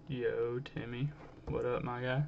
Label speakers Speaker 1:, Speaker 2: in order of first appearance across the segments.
Speaker 1: Yo, Timmy. What up, my guy?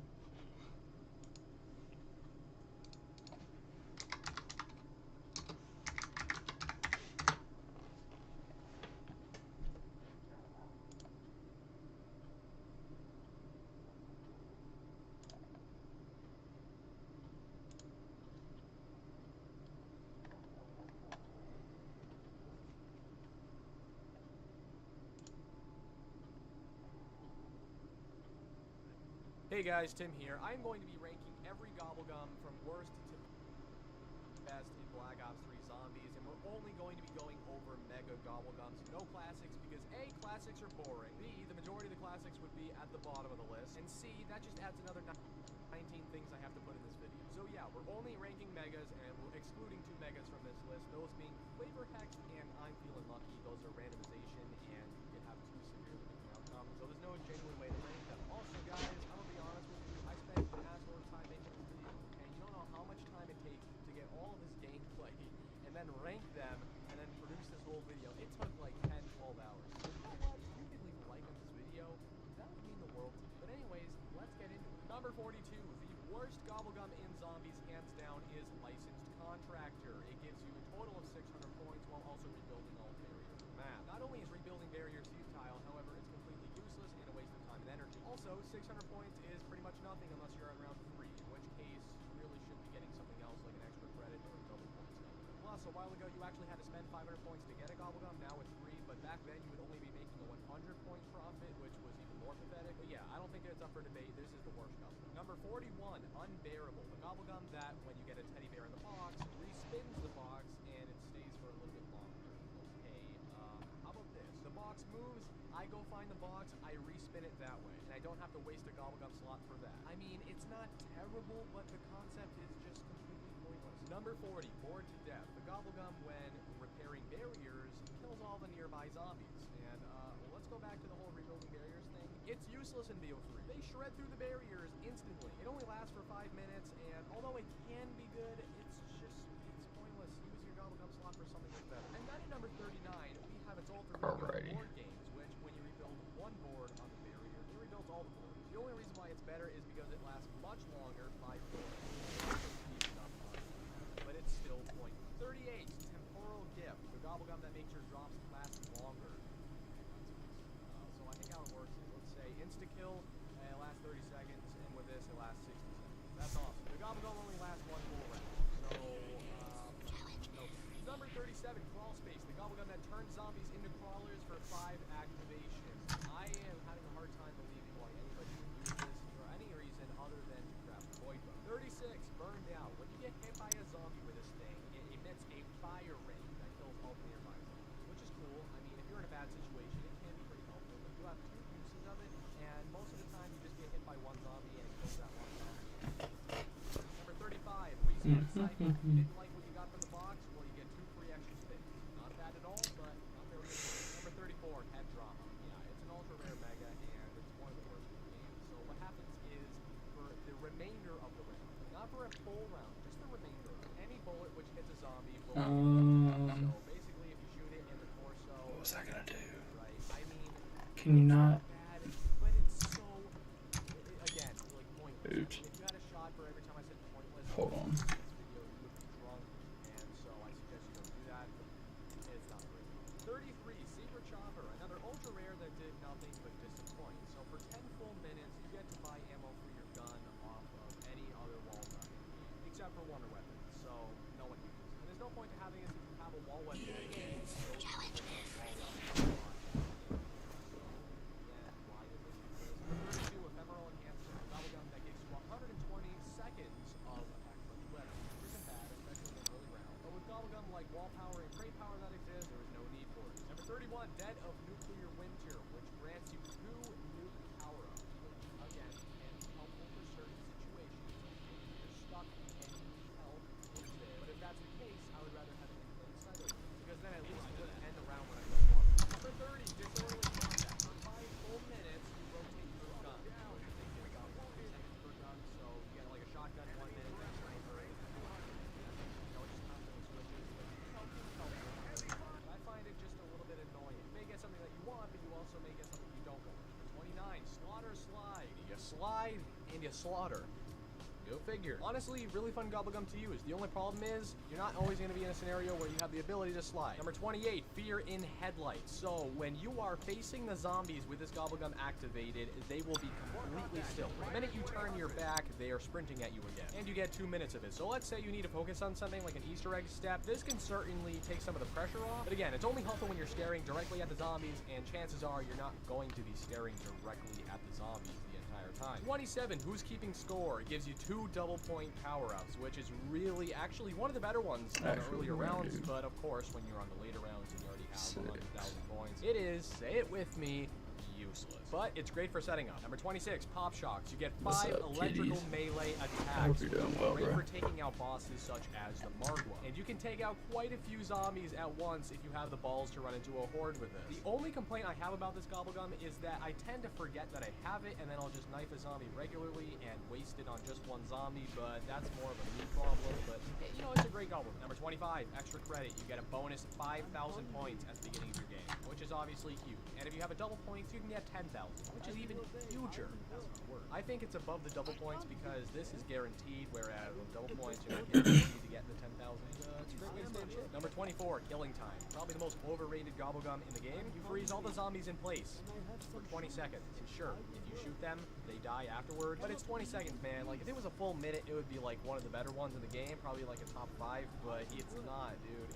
Speaker 2: Hey guys, Tim here. I'm going to be ranking every Gobblegum from worst to best in Black Ops 3 Zombies, and we're only going to be going over Mega Gobblegums, no classics, because A, classics are boring, B, the majority of the classics would be at the bottom of the list, and C, that just adds another 19 things I have to put in this video. So yeah, we're only ranking Megas, and we're excluding 2 Megas from this list, those being Flavor Hex and I'm Feeling Lucky. Those are randomization, and you can have 2 severely different outcomes, so there's no genuine way to rank them. Also guys, I'm gonna be honest with you, I spent an assload of time making this video, and you don't know how much time it takes to get all of this gameplay, and then rank them, and then produce this whole video. It took like 10, 12 hours. So you know what? If you could leave a like on this video, that would mean the world to me. But anyways, let's get into it. Number 42, the worst Gobblegum in Zombies, hands down, is Licensed Contractor. It gives you a total of 600 points while also rebuilding all barriers in the map. Not only is rebuilding barriers futile, however, it's completely useless and a waste of time and energy. Also, 600 points is pretty much nothing unless you're on round 3, in which case you really should be getting something else like an extra credit or a double points gun. Plus, a while ago you actually had to spend 500 points to get a Gobblegum, now it's free, but back then you would only be making a 100 point profit, which was even more pathetic. But yeah, I don't think it's up for debate. This is the worst Gobblegum. Number 41, Unbearable. The Gobblegum that, when you get a teddy bear in the box, respins the box, and it stays for a little bit longer. Okay, how about this? The box moves, I go find the box, I respin it that way, and I don't have to waste a Gobblegum slot for that. I mean, it's not terrible, but the concept is just completely pointless. Number 40, Bored to Death. The Gobblegum, when repairing barriers, kills all the nearby zombies. And, well, let's go back to the whole rebuilding barriers thing. It's useless in BO3. They shred through the barriers instantly. It only lasts for 5 minutes, and although it can be good, it's pointless. Use your Gobblegum slot for something that's better. And then at number 39, we have its alter
Speaker 1: Alrighty.
Speaker 2: board games, which when you rebuild one board on the barrier, it rebuilds all the boards. The only reason why it's better is because it lasts much longer, 5 minutes. But it's still pointless. 38, Temporal Gift, the Gobblegum that makes your drops last longer. So I think how it works is, let's say insta-kill, and it lasts 30 seconds, and with this it lasts 60 seconds. That's awesome. The Gobblegum only lasts 1 full round. So, no. Number 37, Crawl Space, the Gobblegum that turns zombies into crawlers for 5 activations. I am having a hard time believing why anybody would use this for any reason other than to craft Void Bug. 36, Burned Out. When you get hit by a zombie with this thing, it emits a fire ring that kills all the nearby zombies, which is cool. I mean, if you're in a bad situation, it can be pretty helpful, but you have 2 uses of it, and most of the time you just get hit by one zombie and it kills that one zombie. Number 35, Respawn Cycle. You didn't like what you got from the box? Well, you get 2 free extra spins. Not bad at all, but not very good. Number 34, Head Drama. Yeah, it's an ultra rare mega, and it's one of the worst in the game. So what happens is, for the remainder of the round, not for a full round, just the remainder, any bullet which hits a zombie will so basically if you shoot it in the torso,
Speaker 1: What was I gonna do?
Speaker 2: right? I mean,
Speaker 1: Can you not?
Speaker 2: bad, but it's so, again, like pointless.
Speaker 1: Oops.
Speaker 2: If you had a shot for every time I said pointless,
Speaker 1: Hold on.
Speaker 2: this video, you would be drunk, and so I suggest you don't do that. It's not great. 33, Secret Chopper, another ultra rare that did nothing but disappoint. So for 10 full minutes, you get to buy ammo for your gun off of any other wall gun in the game, except for Wonder Weapons, so no one uses it. And there's no point to having it if you have a wall weapon in the game. Ephemeral Enhancement, a Gobblegum that gives you 120 seconds of attack punch weapons, which isn't bad, especially in early round. But with Gobblegum like wall power and crate power that exists, there is no need for it. Number 31, Dead of Nuclear Winter, which grants you 2 nuke power-ups, which again can be helpful for certain situations. Like if you're stuck and you need help, it's there. But if that's the case, I would rather have it in plain sight, because then at slide, and you slaughter. Go figure. Honestly, really fun Gobblegum to use. The only problem is, you're not always going to be in a scenario where you have the ability to slide. Number 28, Fear in Headlights. So, when you are facing the zombies with this Gobblegum activated, they will be completely still. The minute you turn your back, they are sprinting at you again. And you get 2 minutes of it. So let's say you need to focus on something like an Easter egg step. This can certainly take some of the pressure off. But again, it's only helpful when you're staring directly at the zombies, and chances are you're not going to be staring directly at the zombies the entire time. 27, Who's Keeping Score? It gives you 2 double point power-ups, which is really actually one of the better ones on the earlier rounds, but of course when you're on the later rounds and you already have 100,000 points, it is, say it with me, useless. But it's great for setting up. Number 26, Pop Shocks. You get 5 electrical melee attacks. Great for taking out bosses such as the Margwa. And you can take out quite a few zombies at once if you have the balls to run into a horde with this. The only complaint I have about this Gobblegum is that I tend to forget that I have it, and then I'll just knife a zombie regularly and waste it on just one zombie, but that's more of a me problem. But, you know, it's a great Gobblegum. Number 25, Extra Credit. You get a bonus 5,000 points at the beginning of your game, which is obviously huge. And if you have a double points, you can get 10,000, which is even huger. I think it's above the double points because this is guaranteed, whereas with double points, you're not guaranteed to get the 10,000. It's a great way to stay in shape. Number 24, Killing Time. Probably the most overrated Gobblegum in the game. You freeze all the zombies in place for 20 seconds. And sure, if you shoot them, they die afterward. But it's 20 seconds, man. Like, if it was a full minute, it would be like one of the better ones in the game. Probably like a top 5, but it's not, dude.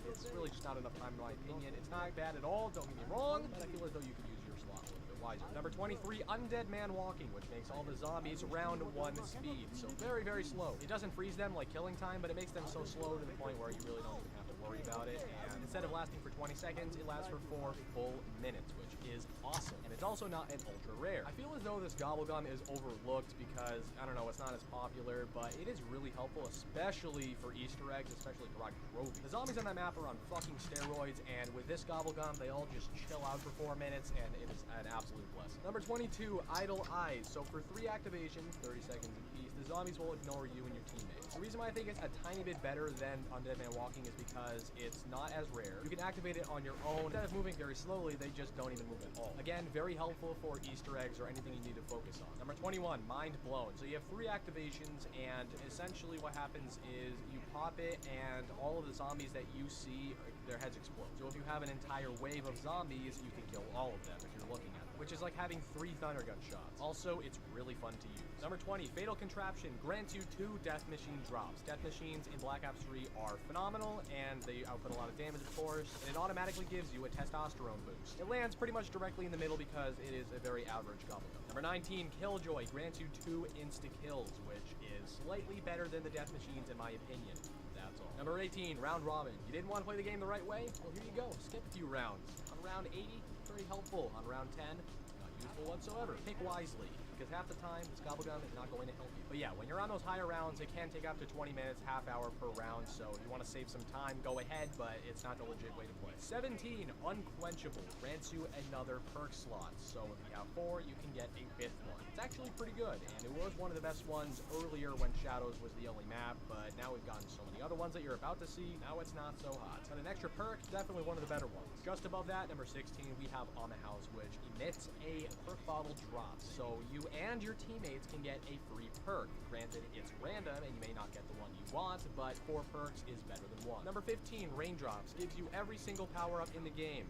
Speaker 2: It's really just not enough time in my opinion. It's not bad at all, don't get me wrong, but I feel as though you could use your slot a little bit wiser. Number 23, Undead Man Walking, which makes all the zombies round 1 speed. So very, very slow. It doesn't freeze them like Killing Time, but it makes them so slow to the point where you really don't even have to worry about it. And instead of lasting for 20 seconds, it lasts for 4 full minutes, which is awesome. And it's also not an ultra rare. I feel as though this Gobblegum is overlooked because, I don't know, it's not as popular, but it is really helpful, especially for Easter eggs, especially Groovy. The zombies on that map are on fucking steroids, and with this Gobblegum, they all just chill out for 4 minutes, and it is an absolute blessing. Number 22, Idle Eyes. So for 3 activations, 30 seconds apiece, the zombies will ignore you and your teammates. The reason why I think it's a tiny bit better than Undead Man Walking is because it's not as rare. You can activate it on your own. Instead of moving very slowly, they just don't even move at all. Again, very helpful for Easter eggs or anything you need to focus on. Number 21, Mind Blown. So you have 3 activations, and essentially what happens is you pop it, and all of the zombies that you see, their heads explode. So if you have an entire wave of zombies, you can kill all of them if you're looking at them, which is like having 3 Thundergun shots. Also, it's really fun to use. Number 20, Fatal Contraption grants you 2 Death Machine drops. Death Machines in Black Ops 3 are phenomenal, and they output a lot of damage, of course, and it automatically gives you a testosterone boost. It lands pretty much directly in the middle because it is a very average Gobblegum. Number 19, Killjoy grants you 2 insta-kills, which is slightly better than the Death Machines in my opinion. That's all. Number 18, Round Robin. You didn't want to play the game the right way? Well, here you go. Skip a few rounds. On round 80, very helpful. On round 10, not useful whatsoever. Pick wisely, because half the time, this Gobblegum is not going to help you. But yeah, when you're on those higher rounds, it can take up to 20 minutes, half hour per round, so if you want to save some time, go ahead, but it's not the legit way to play. 17, Unquenchable. Grants you another perk slot, so if you have 4, you can get a 5th one. It's actually pretty good, and it was one of the best ones earlier when Shadows was the only map, but now we've gotten so many other ones that you're about to see, now it's not so hot. But an extra perk, definitely one of the better ones. Just above that, number 16, we have On the House, which emits a perk bottle drop, so you and your teammates can get a free perk. Granted, it's random, and you may not get the one you want, but 4 perks is better than 1. Number 15, Raindrops, gives you every single power-up in the game,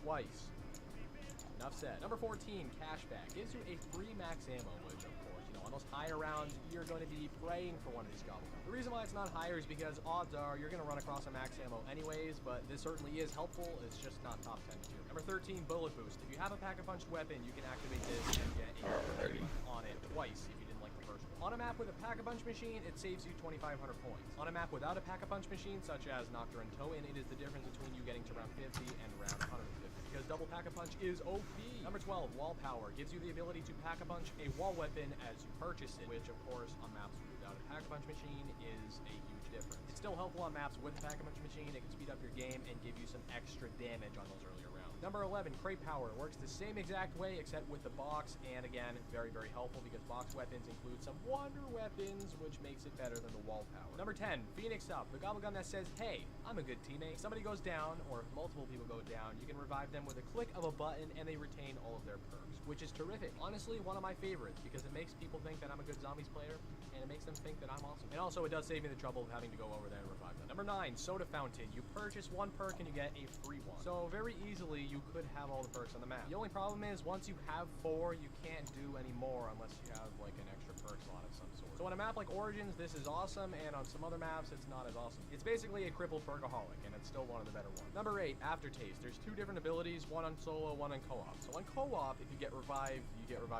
Speaker 2: twice. Enough said. Number 14, Cashback, gives you a free max ammo, which, of course, you know, on those higher rounds, you're going to be praying for one of these Gobblegums. The reason why it's not higher is because odds are you're going to run across a max ammo anyways, but this certainly is helpful. It's just not top 10 tier. Number 13, Bullet Boost. If you have a Pack-a-Punched weapon, you can activate this and get a on it twice if you didn't like the first one. On a map with a Pack-a-Punch machine, it saves you 2,500 points. On a map without a Pack-a-Punch machine, such as Nocturne and Toin, it is the difference between you getting to round 50 and round 150. Because double Pack-a-Punch is OP. Number 12, Wall Power, gives you the ability to Pack-a-Punch a wall weapon as you purchase it, which of course on maps without a Pack-a-Punch machine is a huge difference. It's still helpful on maps with a Pack-a-Punch machine. It can speed up your game and give you some extra damage on those earlier rounds. Number 11, Crate Power. Works the same exact way except with the box, and again, very, very helpful because box weapons include some wonder weapons, which makes it better than the wall power. Number 10, Phoenix Up. The gobble gum that says, hey, I'm a good teammate. If somebody goes down, or if multiple people go down, you can revive them with a click of a button, and they retain all of their perks, which is terrific. Honestly, one of my favorites, because it makes people think that I'm a good Zombies player, and it makes them think that I'm awesome. And also, it does save me the trouble of having to go over there and revive them. Number 9, Soda Fountain. You purchase one perk and you get a free one. So very easily, you could have all the perks on the map. The only problem is, once you have 4, you can't do any more unless you have like an extra perk slot of some sort. So on a map like Origins, this is awesome, and on some other maps, it's not as awesome. It's basically a crippled perkaholic, and it's still one of the better ones. Number 8, Aftertaste. There's 2 different abilities, one on solo, one on co-op. So on co-op, if you get revived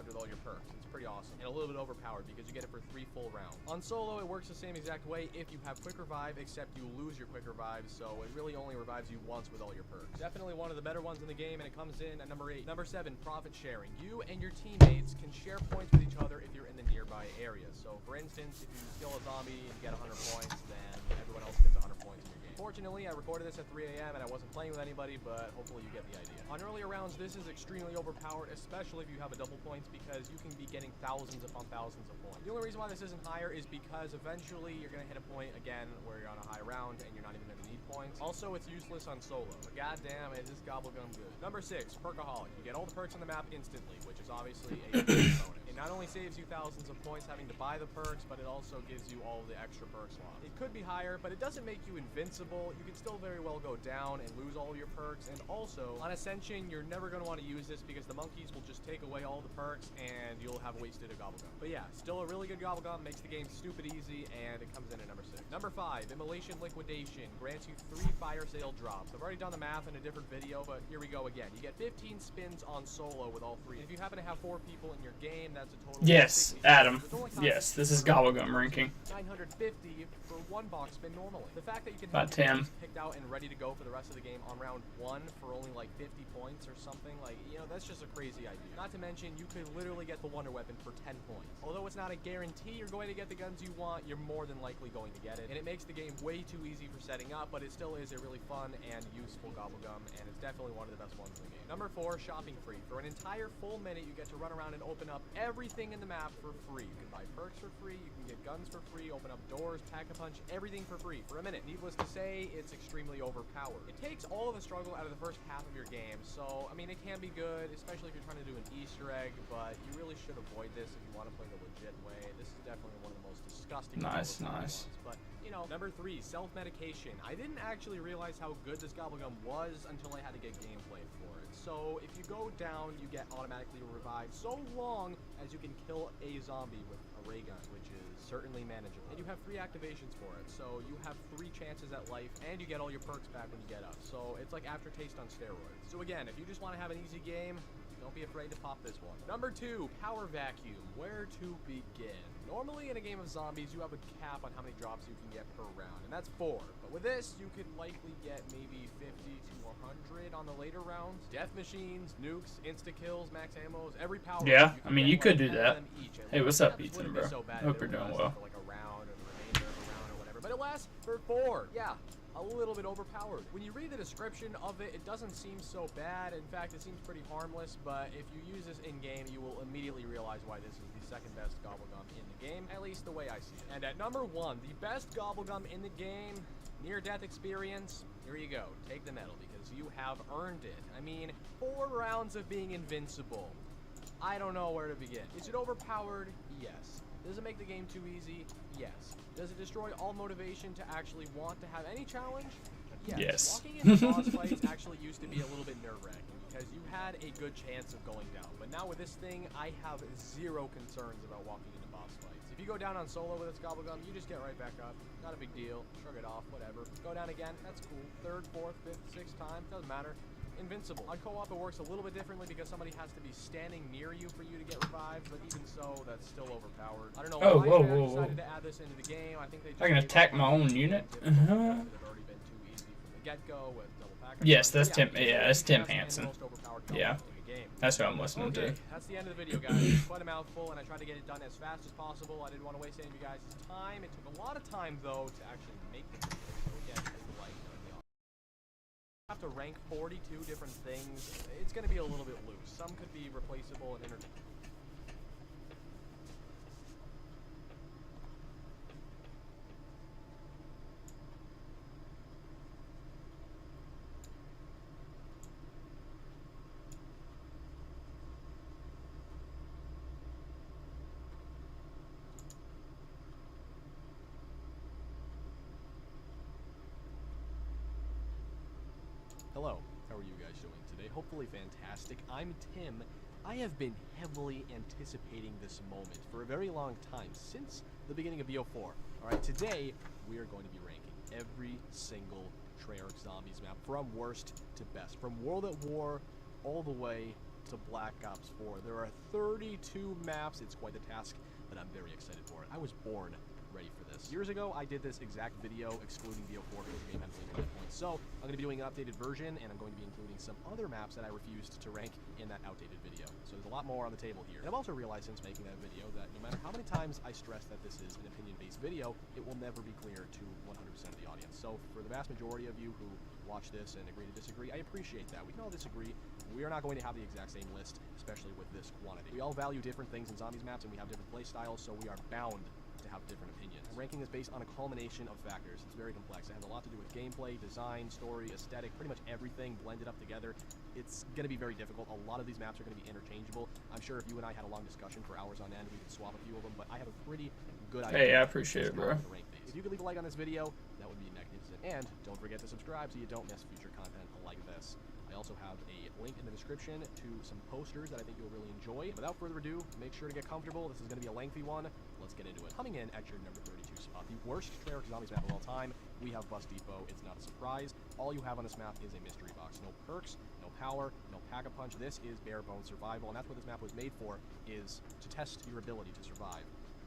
Speaker 2: with all your perks. It's pretty awesome, and a little bit overpowered because you get it for 3 full rounds. On solo, it works the same exact way if you have quick revive, except you lose your quick revive, so it really only revives you once with all your perks. Definitely one of the better ones in the game, and it comes in at number 8. Number 7, Profit Sharing. You and your teammates can share points with each other if you're in the nearby area. So for instance, if you kill a zombie and get 100 points, then everyone else gets 100 points in your game. Fortunately, I recorded this at 3 a.m. and I wasn't playing with anybody, but hopefully you get the idea. On earlier rounds, this is extremely overpowered, especially if you have a double points, because you can be getting thousands upon thousands of points. The only reason why this isn't higher is because eventually you're going to hit a point again where you're on a high round and you're not even going to need points. Also, it's useless on solo, but goddamn, is this gobblegum good. Number 6, Perkaholic. You get all the perks on the map instantly, which is obviously a bonus. It not only saves you thousands of points having to buy the perks, but it also gives you all of the extra perk slots. It could be higher, but it doesn't make you invincible. You can still very well go down and lose all of your perks, and also, on Ascension, you're never going to want to use this because the monkeys will just take away all the perks, and you'll have wasted a gobblegum. But yeah, still a really good gobblegum, makes the game stupid easy, and it comes in at number 6. Number 5, Immolation Liquidation. Grants you 3 fire sale drops. I've already done the math in a different video, but here we go again. You get 15 spins on solo with all 3. If you happen to have 4 people in your game, that's a total
Speaker 1: Yes,
Speaker 2: of 60
Speaker 1: Adam.
Speaker 2: spins.
Speaker 1: Yes, this is gobblegum ranking.
Speaker 2: 950 for 1 box spin normally. The fact that you can
Speaker 1: About
Speaker 2: have
Speaker 1: 10.
Speaker 2: picked out and ready to go for the rest of the game on round 1 for only like 50 points or something, like, you know, that's just a crazy idea. Not to mention, you could literally get the wonder weapon for 10 points. Although it's not a guarantee you're going to get the guns you want, you're more than likely going to get it. And it makes the game way too easy for setting up, but it still is a really fun and useful gobblegum, and it's definitely one of the best ones in the game. Number 4, Shopping Free. For an entire full minute, you get to run around and open up everything in the map for free. You can buy perks for free, you can get guns for free, open up doors, pack-a-punch, everything for free for a minute. Needless to say, it's extremely overpowered. It takes all of the struggle out of the first half of your game, so, I mean, it can be good, especially if you're trying to do an Easter egg, but you really should avoid this if you want to play the legit way. This is definitely one of the most disgusting
Speaker 1: Nice.
Speaker 2: ones, but, you know. Number 3, Self-Medication. I didn't actually realize how good this gobblegum was until I had to get gameplay for it. So, if you go down, you get automatically revived so long as you can kill a zombie with a ray gun, which is certainly manageable. And you have 3 activations for it, so you have 3 chances at life, and you get all your perks back when you get up. So it's like Aftertaste on steroids. So again, if you just want to have an easy game, don't be afraid to pop this one. Number 2, Power Vacuum. Where to begin? Normally in a game of zombies, you have a cap on how many drops you can get per round, and that's 4. But with this, you could likely get maybe 50 to 100 on the later rounds. Death machines, nukes, insta-kills, max ammos, every power.
Speaker 1: Yeah, I mean, you could do
Speaker 2: 10 of
Speaker 1: that.
Speaker 2: them each, and
Speaker 1: Hey, what's up, Ethan, bro?
Speaker 2: so bad
Speaker 1: Hope
Speaker 2: it
Speaker 1: you're
Speaker 2: would
Speaker 1: doing
Speaker 2: last
Speaker 1: well.
Speaker 2: for like a round or the remainder of a round or whatever. But it lasts for 4. Yeah. A little bit overpowered. When you read the description of it, it doesn't seem so bad. In fact, it seems pretty harmless, but if you use this in-game, you will immediately realize why this is the second best gobblegum in the game, at least the way I see it. And at number 1, the best gobblegum in the game, near-death experience, here you go. Take the medal, because you have earned it. I mean, 4 rounds of being invincible. I don't know where to begin. Is it overpowered? Yes. Does it make the game too easy? Yes. Does it destroy all motivation to actually want to have any challenge?
Speaker 1: Yes.
Speaker 2: Walking into boss fights actually used to be a little bit nerve-wracking because you had a good chance of going down. But now with this thing, I have 0 concerns about walking into boss fights. If you go down on solo with this gobblegum, you just get right back up. Not a big deal. Shrug it off, whatever. Go down again, that's cool. 3rd, 4th, 5th, 6th time, doesn't matter. Invincible. On co-op, it works a little bit differently because somebody has to be standing near you for you to get revived, but even so, that's still overpowered. I don't know why they decided to add this into the game. I think they just
Speaker 1: I can attack my own unit.
Speaker 2: They've already been too easy from the get-go with double packers.
Speaker 1: Yes, that's
Speaker 2: Yeah,
Speaker 1: Tim. Yeah, that's Tim Hansen.
Speaker 2: most overpowered
Speaker 1: Yeah.
Speaker 2: goblin in the game.
Speaker 1: That's what I'm listening
Speaker 2: Okay,
Speaker 1: to.
Speaker 2: that's the end of the video, guys. Quite a mouthful, and I tried to get it done as fast as possible. I didn't want to waste any of you guys' time. It took a lot of time, though, to actually make the video. So again, have to rank 42 different things. It's going to be a little bit loose. Some could be replaceable and interchangeable. Hello, how are you guys doing today? Hopefully fantastic. I'm Tim. I have been heavily anticipating this moment for a very long time, since the beginning of BO4. Alright, today we are going to be ranking every single Treyarch Zombies map from worst to best. From World at War all the way to Black Ops 4. There are 32 maps. It's quite the task, but I'm very excited for it. I was born ready for this. Years ago, I did this exact video excluding BO4 because the game had played at that point. So I'm going to be doing an updated version, and I'm going to be including some other maps that I refused to rank in that outdated video. So there's a lot more on the table here. And I've also realized since making that video that no matter how many times I stress that this is an opinion-based video, it will never be clear to 100% of the audience. So for the vast majority of you who watch this and agree to disagree, I appreciate that. We can all disagree. We are not going to have the exact same list, especially with this quantity. We all value different things in Zombies maps, and we have different play styles, so we are bound to have different opinions. Ranking is based on a culmination of factors. It's very complex. It has a lot to do with gameplay, design, story, aesthetic, pretty much everything blended up together. It's going to be very difficult. A lot of these maps are going to be interchangeable. I'm sure if you and I had a long discussion for hours on end, we could swap a few of them, but I have a pretty good idea.
Speaker 1: Hey, I appreciate it, bro.
Speaker 2: If you could leave a like on this video, that would be magnificent. And don't forget to subscribe so you don't miss future content like this. I also have a link in the description to some posters that I think you'll really enjoy. Without further ado, make sure to get comfortable. This is going to be a lengthy one. Let's get into it. Coming in at your number 32 spot, the worst Treyarch Zombies map of all time, we have Bus Depot. It's not a surprise. All you have on this map is a mystery box. No perks, no power, no pack-a-punch. This is bare bones survival, and that's what this map was made for, is to test your ability to survive.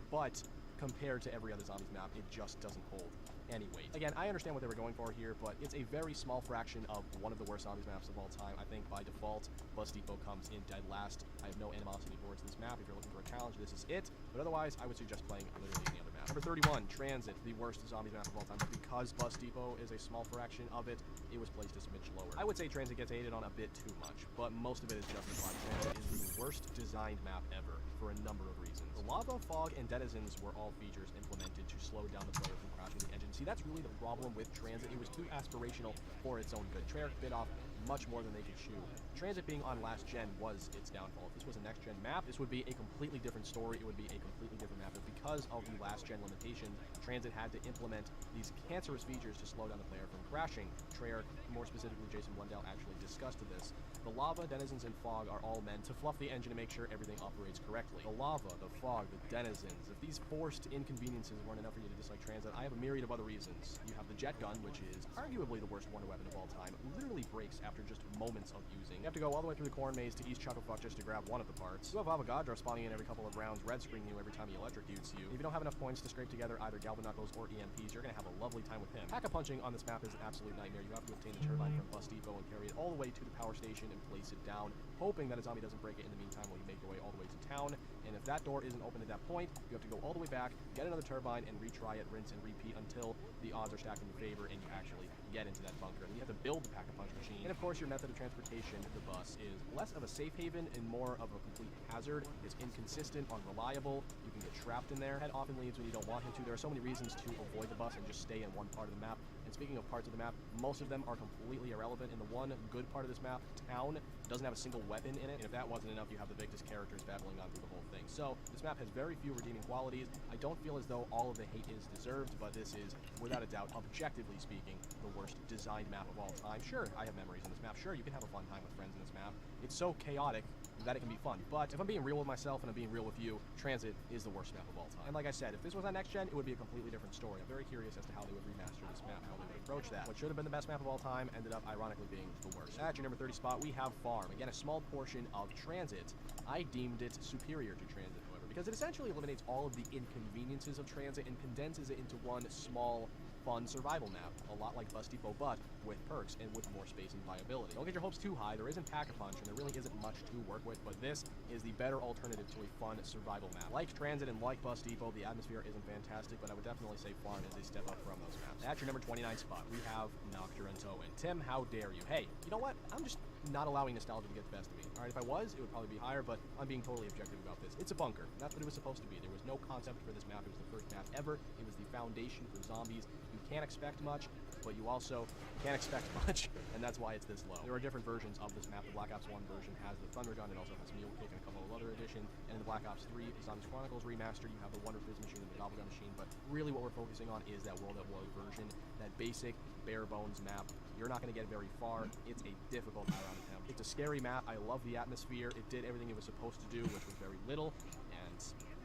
Speaker 2: But compared to every other Zombies map, it just doesn't hold any weight. Again, I understand what they were going for here, but it's a very small fraction of one of the worst Zombies maps of all time. I think by default, Bus Depot comes in dead last. I have no animosity towards this map. If you're looking for a challenge, this is it. But otherwise, I would suggest playing literally any other map. Number 31, Transit, the worst Zombies map of all time. But because Bus Depot is a small fraction of it, it was placed a smidge lower. I would say Transit gets hated on a bit too much, but most of it is justified. Transit is the worst designed map ever for a number of reasons. The lava, fog, and denizens were all features implemented to slow down the player from crashing the engine. See, that's really the problem with Transit. It was too aspirational for its own good. Treyarch bit off much more than they could chew. Transit being on last gen was its downfall. If this was a next gen map, this would be a completely different story. It would be a completely different map. But because of the last gen limitations, Transit had to implement these cancerous features to slow down the player from crashing. Treyarch, more specifically Jason Blundell, actually discussed this. The lava, denizens, and fog are all meant to fluff the engine to make sure everything operates correctly. The lava, the fog, the denizens, if these forced inconveniences weren't enough for you to dislike Transit, I have a myriad of other reasons. You have the jet gun, which is arguably the worst wonder weapon of all time. It literally breaks after just moments of using. You have to go all the way through the corn maze to East Chucklefuck just to grab one of the parts. You have Avogadro spawning in every couple of rounds, red screening you every time he electrocutes you. If you don't have enough points to scrape together either Galvanuckles or EMPs, you're going to have a lovely time with him. Pack-a-punching on this map is an absolute nightmare. You have to obtain the turbine from Bus Depot and carry it all the way to the power station and place it down, hoping that a zombie doesn't break it in the meantime while you make your way all the way to town. And if that door isn't open at that point, you have to go all the way back, get another turbine, and retry it, rinse and repeat until the odds are stacked in your favor and you actually get into that bunker. And you have to build the pack-a-punch machine. And of course, your method of transportation, the bus, is less of a safe haven and more of a complete hazard. It's inconsistent, unreliable. You can get trapped in there. Head often leaves when you don't want him to. There are so many reasons to avoid the bus and just stay in one part of the map. And speaking of parts of the map, most of them are completely irrelevant. And the one good part of this map, town, doesn't have a single weapon in it. And if that wasn't enough, you have the Victus characters battling on through the whole thing. So this map has very few redeeming qualities. I don't feel as though all of the hate is deserved, but this is, without a doubt, objectively speaking, the worst designed map of all time. Sure, I have memories in this map. Sure, you can have a fun time with friends in this map. It's so chaotic that it can be fun. But if I'm being real with myself and I'm being real with you, Transit is the worst map of all time. And like I said, if this was on next gen, it would be a completely different story. I'm very curious as to how they would remaster this map, how they would approach that. What should have been the best map of all time ended up ironically being the worst. At your number 30 spot, we have Farm. Again, a small portion of Transit. I deemed it superior to Transit, however, because it essentially eliminates all of the inconveniences of transit and condenses it into one small, fun survival map, a lot like Bus Depot, but with perks and with more space and viability. Don't get your hopes too high. There isn't Pack-a-Punch, and there really isn't much to work with, but this is the better alternative to a fun survival map. Like Transit and like Bus Depot, the atmosphere isn't fantastic, but I would definitely say Farm is a step up from those maps. At your number 29 spot, we have Nocturne and Towin. Tim, how dare you? Hey, you know what? I'm just not allowing nostalgia to get the best of me. Alright, if I was, it would probably be higher, but I'm being totally objective about this. It's a bunker. That's what it was supposed to be. There was no concept for this map. It was the first map ever. It was the foundation for zombies. You can't expect much, but you also can't expect much, and that's why it's this low. There are different versions of this map. The Black Ops 1 version has the Thunder Gun. It also has Mule Kick and a couple of other editions. And in the Black Ops 3 Zombies Chronicles Remastered, you have the Wonder Fizz machine and the Gobblegun machine, but really what we're focusing on is that World at War version, that basic, bare bones map. You're not going to get very far. It's a difficult high-round attempt. It's a scary map. I love the atmosphere. It did everything it was supposed to do, which was very little, and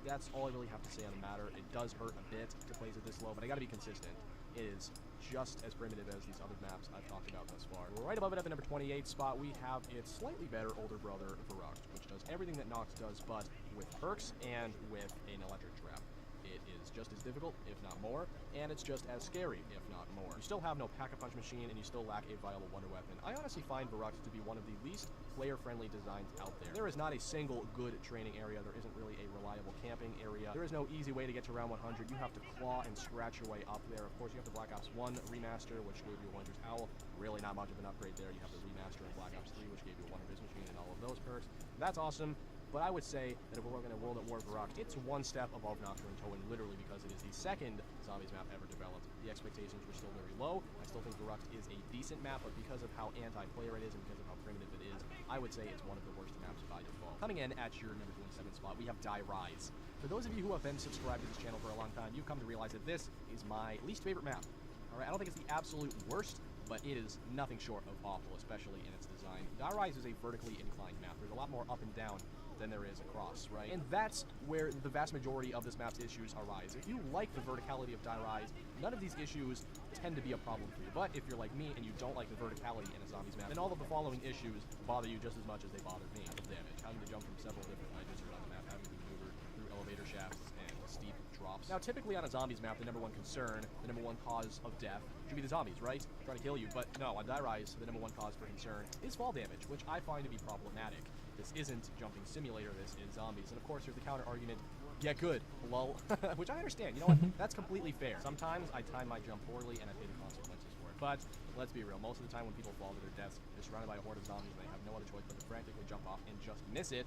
Speaker 2: that's all I really have to say on the matter. It does hurt a bit to place it this low, but I got to be consistent. It is just as primitive as these other maps I've talked about thus far. Right above it at the number 28 spot, we have its slightly better older brother, Verrückt, which does everything that Nox does, but with perks and with an electric trap. It is just as difficult, if not more, and it's just as scary, if not more. You still have no Pack-a-Punch machine, and you still lack a viable wonder weapon. I honestly find Verrückt to be one of the least player-friendly designs out there. There is not a single good training area. There isn't really a reliable camping area. There is no easy way to get to round 100. You have to claw and scratch your way up there. Of course, you have the Black Ops 1 remaster, which gave you a Winter's Owl. Really not much of an upgrade there. You have the remaster in Black Ops 3, which gave you a Wonder Fizz machine and all of those perks. That's awesome. But I would say that if we're looking at World at War Verrückt, it's one step above Nocturne and Towin, literally because it is the second Zombies map ever developed. The expectations were still very low. I still think Verrückt is a decent map, but because of how anti-player it is and because of how primitive it is, I would say it's one of the worst maps by default. Coming in at your number 27 spot, we have Die Rise. For those of you who have been subscribed to this channel for a long time, you've come to realize that this is my least favorite map. Alright, I don't think it's the absolute worst, but it is nothing short of awful, especially in its design. Die Rise is a vertically inclined map. There's a lot more up and down than there is across, right? And that's where the vast majority of this map's issues arise. If you like the verticality of Die Rise, none of these issues tend to be a problem for you. But if you're like me and you don't like the verticality in a Zombies map, then all of the following issues bother you just as much as they bothered me. The damage, having to jump from several different ledges around the map, having to maneuver through elevator shafts and steep drops. Now, typically on a Zombies map, the number one concern, the number one cause of death, should be the zombies, right? Trying to kill you. But no, on Die Rise, the number one cause for concern is fall damage, which I find to be problematic. This isn't Jumping Simulator, this is Zombies. And of course, there's the counter argument, get good, lol, which I understand. You know what? That's completely fair. Sometimes I time my jump poorly and I pay the consequences for it. But let's be real, most of the time when people fall to their deaths, they're surrounded by a horde of zombies and they have no other choice but to frantically jump off and just miss it,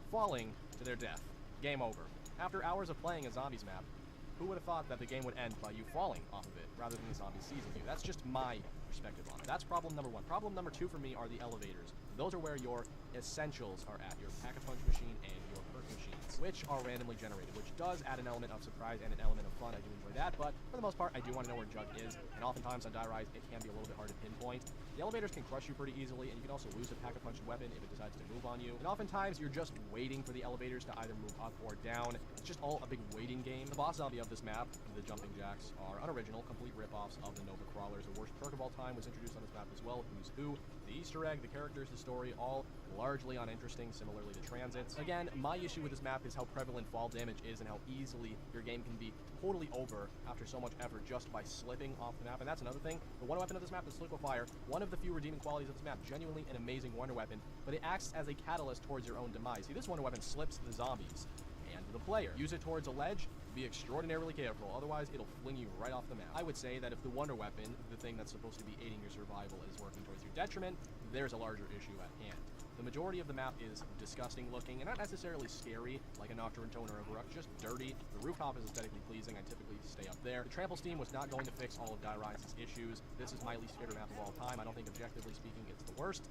Speaker 2: falling to their death. Game over. After hours of playing a Zombies map, who would have thought that the game would end by you falling off of it rather than the zombies seizing you? That's just my perspective on it. That's problem number one. Problem number two for me are the elevators. Those are where your essentials are at, your Pack-a-Punch machine and your perk machines, which are randomly generated, which does add an element of surprise and an element of fun. I do enjoy that, but for the most part, I do want to know where Jug is, and oftentimes on Die Rise, it can be a little bit hard to pinpoint. The elevators can crush you pretty easily, and you can also lose a Pack-a-Punch weapon if it decides to move on you. And oftentimes, you're just waiting for the elevators to either move up or down. It's just all a big waiting game. The boss zombie of this map, the Jumping Jacks, are unoriginal, complete rip-offs of the Nova Crawlers. The worst perk of all time was introduced on this map as well. Who's Who, the Easter egg, the characters, the story, all largely uninteresting, similarly to Transits. Again, my issue with this map is how prevalent fall damage is and how easily your game can be totally over after so much effort just by slipping off the map. And that's another thing. The one weapon of this map is Liquefire, one of the few redeeming qualities of this map. Genuinely an amazing wonder weapon, but it acts as a catalyst towards your own demise. See, this wonder weapon slips the zombies and the player. Use it towards a ledge, be extraordinarily careful, otherwise it'll fling you right off the map. I would say that if the wonder weapon, the thing that's supposed to be aiding your survival, is working towards your detriment, there's a larger issue at hand. The majority of the map is disgusting looking, and not necessarily scary, like a Nocturne Towin or a Verrückt, just dirty. The rooftop is aesthetically pleasing. I typically stay up there. The Trample Steam was not going to fix all of Die Rise's issues. This is my least favorite map of all time. I don't think, objectively speaking, it's the worst.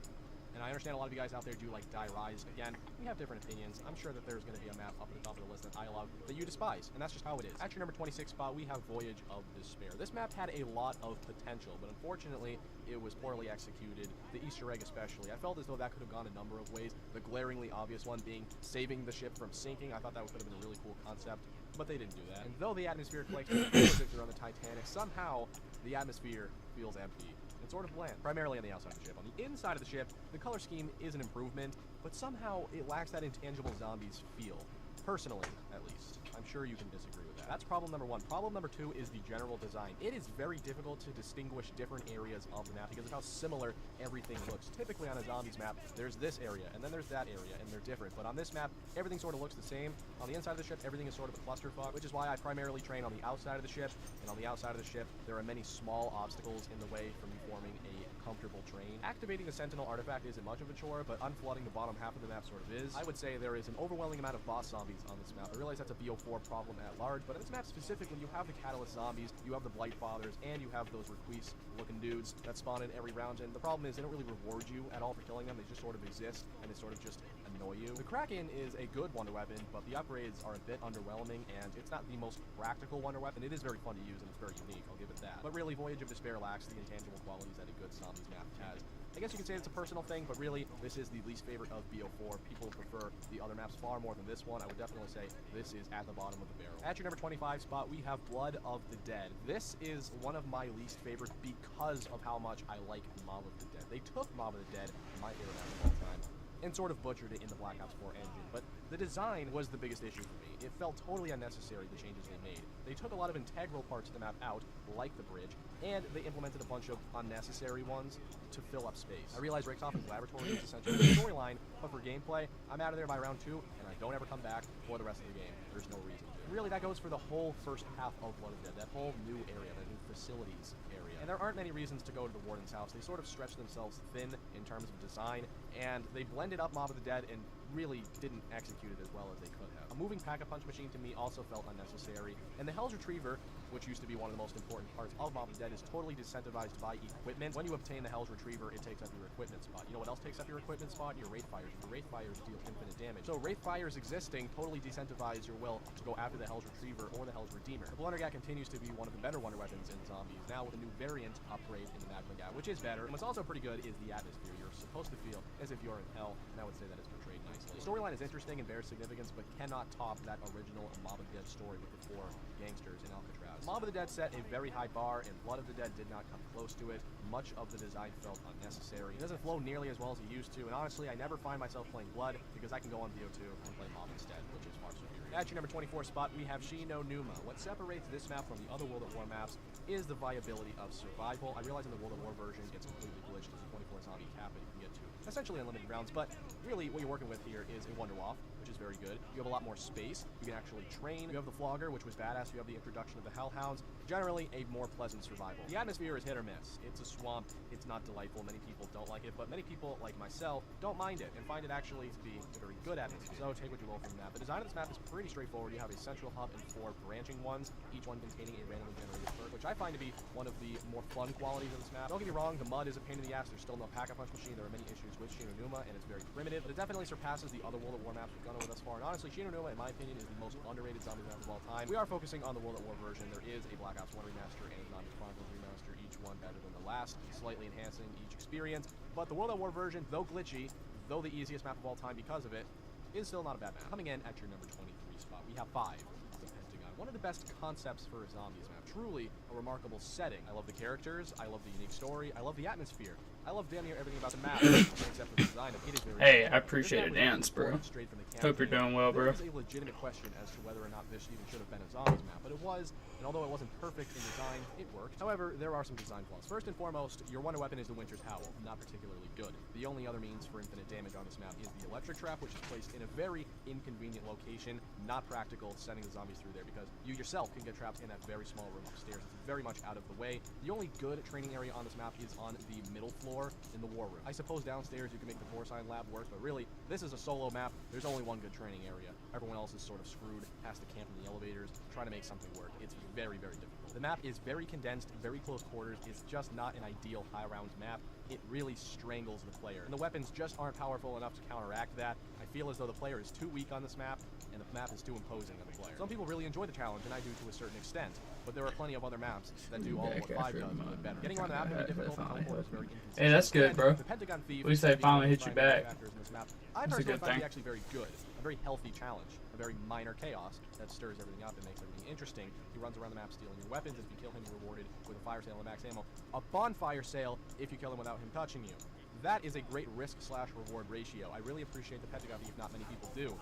Speaker 2: And I understand a lot of you guys out there do like Die Rise. Again, we have different opinions. I'm sure that there's going to be a map up at the top of the list that I love that you despise, and that's just how it is. At your number 26 spot, we have Voyage of Despair. This map had a lot of potential, but unfortunately, it was poorly executed. The Easter egg especially. I felt as though that could have gone a number of ways. The glaringly obvious one being saving the ship from sinking. I thought that could have been a really cool concept, but they didn't do that. And though the atmospheric collection is on the Titanic, somehow the atmosphere feels empty. It's sort of bland, primarily on the outside of the ship. On the inside of the ship, the color scheme is an improvement. but somehow it lacks that intangible zombies feel. Personally, at least. I'm sure you can disagree with that. That's problem number one. Problem number two is the general design. It is very difficult to distinguish different areas of the map because of how similar everything looks. Typically on a zombies map, there's this area, and then there's that area, and they're different. But on this map, everything sort of looks the same. On the inside of the ship, everything is sort of a clusterfuck, which is why I primarily train on the outside of the ship. And on the outside of the ship, there are many small obstacles in the way from me forming a comfortable terrain. Activating the Sentinel artifact isn't much of a chore, but unflooding the bottom half of the map sort of is. I would say there is an overwhelming amount of boss zombies on this map. I realize that's a BO4 problem at large, but on this map specifically, you have the Catalyst zombies, you have the Blight Fathers, and you have those Requise-looking dudes that spawn in every round, and the problem is they don't really reward you at all for killing them. They just sort of exist, and they sort of just annoy you. The Kraken is a good wonder weapon, but the upgrades are a bit underwhelming, and it's not the most practical wonder weapon. It is very fun to use, and it's very unique, I'll give it that. But really, Voyage of Despair lacks the intangible qualities that a good zombies map has. I guess you could say it's a personal thing, but really, this is the least favorite of BO4. People prefer the other maps far more than this one. I would definitely say this is at the bottom of the barrel. At your number 25 spot, we have Blood of the Dead. This is one of my least favorites because of how much I like Mob of the Dead. They took Mob of the Dead, my favorite map of all time, and sort of butchered it in the Black Ops 4 engine, but the design was the biggest issue for me. It felt totally unnecessary, the changes they made. They took a lot of integral parts of the map out, like the bridge, and they implemented a bunch of unnecessary ones to fill up space. I realize Richtofen Laboratory is essentially the storyline, but for gameplay, I'm out of there by round 2, and I don't ever come back for the rest of the game. There's no reason to. Really, that goes for the whole first half of Blood of the Dead, that whole new area, that new facilities area. And there aren't many reasons to go to the Warden's house. They sort of stretch themselves thin in terms of design, and they blended up Mob of the Dead and really didn't execute it as well as they could have. A moving Pack-a-Punch machine to me also felt unnecessary, and the Hell's Retriever, which used to be one of the most important parts of Mob of the Dead, is totally decentralized by equipment. When you obtain the Hell's Retriever, it takes up your equipment spot. You know what else takes up your equipment spot? Your Wraithfires. Your Wraithfires deal infinite damage. So Wraithfires existing totally decentralize your will to go after the Hell's Retriever or the Hell's Redeemer. The Blundergat continues to be one of the better wonder weapons in zombies, now with a new variant upgrade in the Magma Gat, which is better. And what's also pretty good is the atmosphere. You're supposed to feel as if you're in hell, and I would say that is portrayed nicely. The storyline is interesting and bears significance, but cannot top that original Mob of the Dead story with the 4 gangsters in Alcatraz. Mob of the Dead set a very high bar, and Blood of the Dead did not come close to it. Much of the design felt unnecessary. It doesn't flow nearly as well as it used to, and honestly, I never find myself playing Blood because I can go on BO2 and play Mob instead, which is far superior. At your number 24 spot, we have Shi no Numa. What separates this map from the other World at War maps is the viability of survival. I realize in the World at War version, it's completely glitched. There's a 24 zombie cap that you can get to essentially unlimited rounds, but really what you're working with here is a Wunderwaffe, which is very good. You have a lot more space. You can actually train. You have the Flogger, which was badass. You have the introduction of the Hellhounds. Generally, a more pleasant survival. The atmosphere is hit or miss. It's a swamp. It's not delightful. Many people don't like it, but many people, like myself, don't mind it and find it actually to be a very good atmosphere. So take what you will from the map. The design of this map is pretty straightforward. You have a central hub and 4 branching ones, each one containing a randomly generated perk, which I find to be one of the more fun qualities of this map. Don't get me wrong, the mud is a pain in the ass. There's still no Pack-a-Punch machine. There are many issues with Shi no Numa, and it's very primitive, but it definitely surpasses the other World at War maps we've gone over thus far. And honestly, Shi no Numa, in my opinion, is the most underrated zombie map of all time. We are focusing on the World at War version. There is a Black Ops 1 remaster and a Zombies Chronicles remaster, each one better than the last, slightly enhancing each experience. But the World at War version, though glitchy, though the easiest map of all time because of it, is still not a bad map. Coming in at your number 23 spot, we have 5. The Pentagon. One of the best concepts for a zombies map. Truly a remarkable setting. I love the characters, I love the unique story, I love the atmosphere. I love damn near everything about the map, except for the design of it. Is very
Speaker 1: Hey,
Speaker 2: simple.
Speaker 1: I appreciate
Speaker 2: This
Speaker 1: a
Speaker 2: map was
Speaker 1: dance, bro.
Speaker 2: straight from the
Speaker 1: Hope you're
Speaker 2: campaign.
Speaker 1: doing well, bro.
Speaker 2: There is a legitimate question as to whether or not this even should have been a zombies map, but it was, and although it wasn't perfect in design, it worked. However, there are some design flaws. First and foremost, your wonder weapon is the Winter's Howl, not particularly good. The only other means for infinite damage on this map is the electric trap, which is placed in a very inconvenient location, not practical sending the zombies through there because you yourself can get trapped in that very small room upstairs. It's very much out of the way. The only good training area on this map is on the middle floor in the war room. I suppose downstairs you can make the Forsign lab work, but really, this is a solo map. There's only one good training area. Everyone else is sort of screwed, has to camp in the elevators, try to make something work. It's very, very difficult. The map is very condensed, very close quarters. It's just not an ideal high rounds map. It really strangles the player. And the weapons just aren't powerful enough to counteract that. I feel as though the player is too weak on this map, and the map is too imposing on the player. Some people really enjoy the challenge, and I do to a certain extent, but there are plenty of other maps that do all what 5 does, but better. Getting around the map can be difficult, and teleport is very inconsistent.
Speaker 1: Hey, that's good, bro.
Speaker 2: The Pentagon Thief
Speaker 1: At least they
Speaker 2: is
Speaker 1: finally
Speaker 2: one of
Speaker 1: hit
Speaker 2: the
Speaker 1: you
Speaker 2: primary
Speaker 1: back.
Speaker 2: factors in this map. I
Speaker 1: That's a
Speaker 2: personally
Speaker 1: good
Speaker 2: find
Speaker 1: thing.
Speaker 2: it actually very good. A very healthy challenge. A very minor chaos that stirs everything up and makes everything interesting. He runs around the map stealing your weapons. If you kill him, you're rewarded with a fire sale and max ammo. A bonfire sale if you kill him without him touching you. That is a great risk/reward ratio. I really appreciate the Pentagon Thief, not many people do,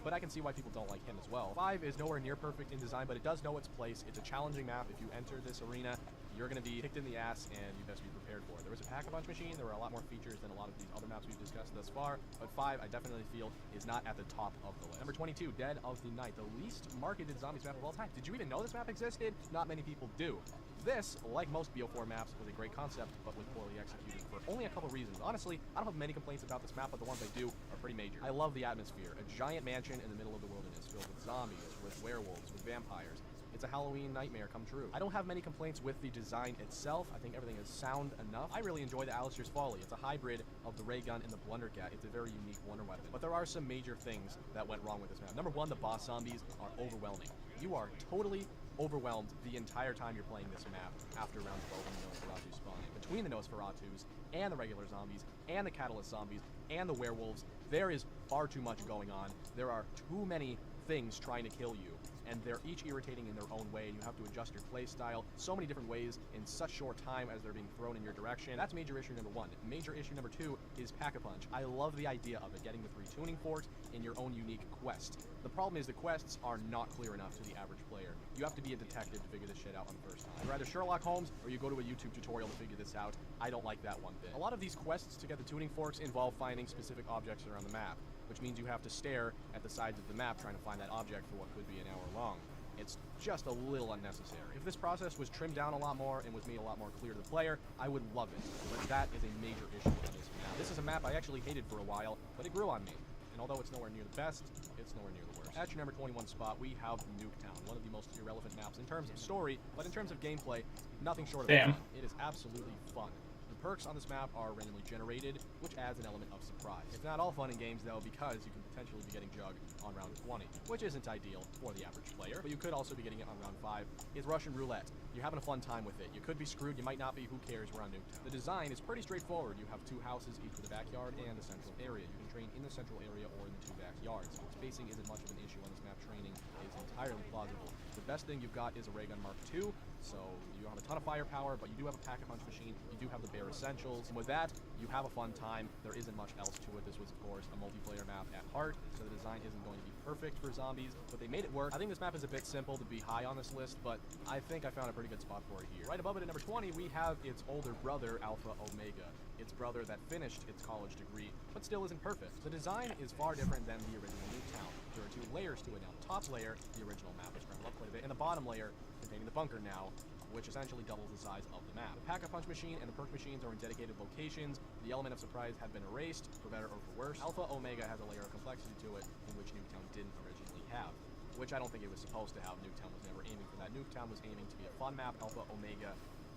Speaker 2: but I can see why people don't like him as well. 5 is nowhere near perfect in design, but it does know its place. It's a challenging map. If you enter this arena, you're going to be kicked in the ass, and you best be prepared for it. There was a Pack-a-Punch machine. There were a lot more features than a lot of these other maps we've discussed thus far, but 5, I definitely feel, is not at the top of the list. Number 22, Dead of the Night, the least marketed zombies map of all time. Did you even know this map existed? Not many people do. This, like most BO4 maps, was a great concept, but was poorly executed for only a couple reasons. Honestly, I don't have many complaints about this map, but the ones I do are pretty major. I love the atmosphere. A giant mansion in the middle of the wilderness filled with zombies, with werewolves, with vampires. It's a Halloween nightmare come true. I don't have many complaints with the design itself. I think everything is sound enough. I really enjoy the Alistair's Folly. It's a hybrid of the ray gun and the Blundergat. It's a very unique wonder weapon. But there are some major things that went wrong with this map. Number 1, the boss zombies are overwhelming. You are totally overwhelmed the entire time you're playing this map after round 12 when the Nosferatu spawning. Between the Nosferatus and the regular zombies and the Catalyst zombies and the werewolves, there is far too much going on. There are too many things trying to kill you, and they're each irritating in their own way, and you have to adjust your play style so many different ways in such short time as they're being thrown in your direction. That's major issue number 1. Major issue number 2 is Pack-a-Punch. I love the idea of it, getting the 3 tuning forks in your own unique quest. The problem is the quests are not clear enough to the average player. You have to be a detective to figure this shit out on the first time. You're either Sherlock Holmes or you go to a YouTube tutorial to figure this out. I don't like that one bit. A lot of these quests to get the tuning forks involve finding specific objects around the map, which means you have to stare at the sides of the map trying to find that object for what could be an hour long. It's just a little unnecessary. If this process was trimmed down a lot more and was made a lot more clear to the player, I would love it, but that is a major issue on this map. This is a map I actually hated for a while, but it grew on me. And although it's nowhere near the best, it's nowhere near the worst. At your number 21 spot, we have Nuketown, one of the most irrelevant maps in terms of story, but in terms of gameplay, nothing short of fun. It is absolutely fun. The perks on this map are randomly generated, which adds an element of surprise. It's not all fun in games, though, because you can potentially be getting Jug on round 20, which isn't ideal for the average player, but you could also be getting it on round 5. It's Russian roulette. You're having a fun time with it. You could be screwed, you might not be, who cares, we're on Nuketown. The design is pretty straightforward. You have 2 houses, each with a backyard and a central area. You can train in the central area or in the 2 backyards. Spacing isn't much of an issue on this map. Training is entirely plausible. The best thing you've got is a Ray Gun Mark II, so you don't have a ton of firepower, but you do have a Pack-a-Punch machine, you do have the bare essentials, and with that, you have a fun time. There isn't much else to it. This was, of course, a multiplayer map at heart, so the design isn't going to be perfect for zombies, but they made it work. I think this map is a bit simple to be high on this list, but I think I found a pretty good spot for it here. Right above it at number 20, we have its older brother, Alpha Omega. Its brother that finished its college degree, but still isn't perfect. The design is far different than the original Nuketown. There are 2 layers to it now. The top layer, the original map, is scrambled up quite a bit, and the bottom layer, containing the bunker now, which essentially doubles the size of the map. The Pack-a-Punch machine and the perk machines are in dedicated locations. The element of surprise had been erased, for better or for worse. Alpha Omega has a layer of complexity to it, in which Nuketown didn't originally have, which I don't think it was supposed to have. Nuketown was never aiming for that. Nuketown was aiming to be a fun map. Alpha Omega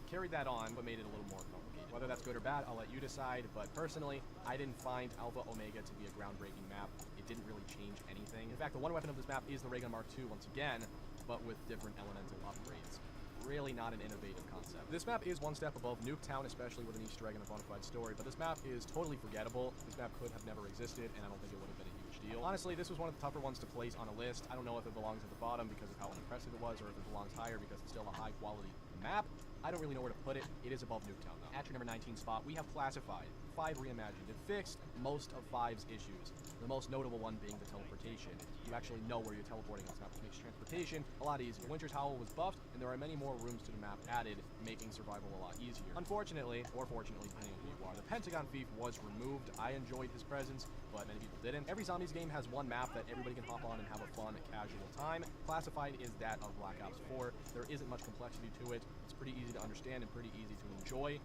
Speaker 2: carried that on, but made it a little more complicated. Whether that's good or bad, I'll let you decide, but personally, I didn't find Alpha Omega to be a groundbreaking map. It didn't really change anything. In fact, the one weapon of this map is the Ray Gun Mark II once again, but with different elemental upgrades. Really not an innovative concept. This map is one step above Nuketown, especially with an Easter egg and a bona fide story, but this map is totally forgettable. This map could have never existed, and I don't think it would have been a huge deal. Honestly, this was one of the tougher ones to place on a list. I don't know if it belongs at the bottom because of how unimpressive it was, or if it belongs higher because it's still a high-quality map. I don't really know where to put it. It is above Nuketown, though. At your number 19 spot, we have Classified. 5 reimagined. It fixed most of 5's issues. The most notable one being the teleportation. You actually know where you're teleporting on this map, which makes transportation a lot easier. Winter's Howl was buffed, and there are many more rooms to the map added, making survival a lot easier. Unfortunately, or fortunately, depending on who you are, the Pentagon Thief was removed. I enjoyed his presence, but many people didn't. Every Zombies game has one map that everybody can hop on and have a fun, casual time. Classified is that of Black Ops 4. There isn't much complexity to it. It's pretty easy to understand and pretty easy to enjoy.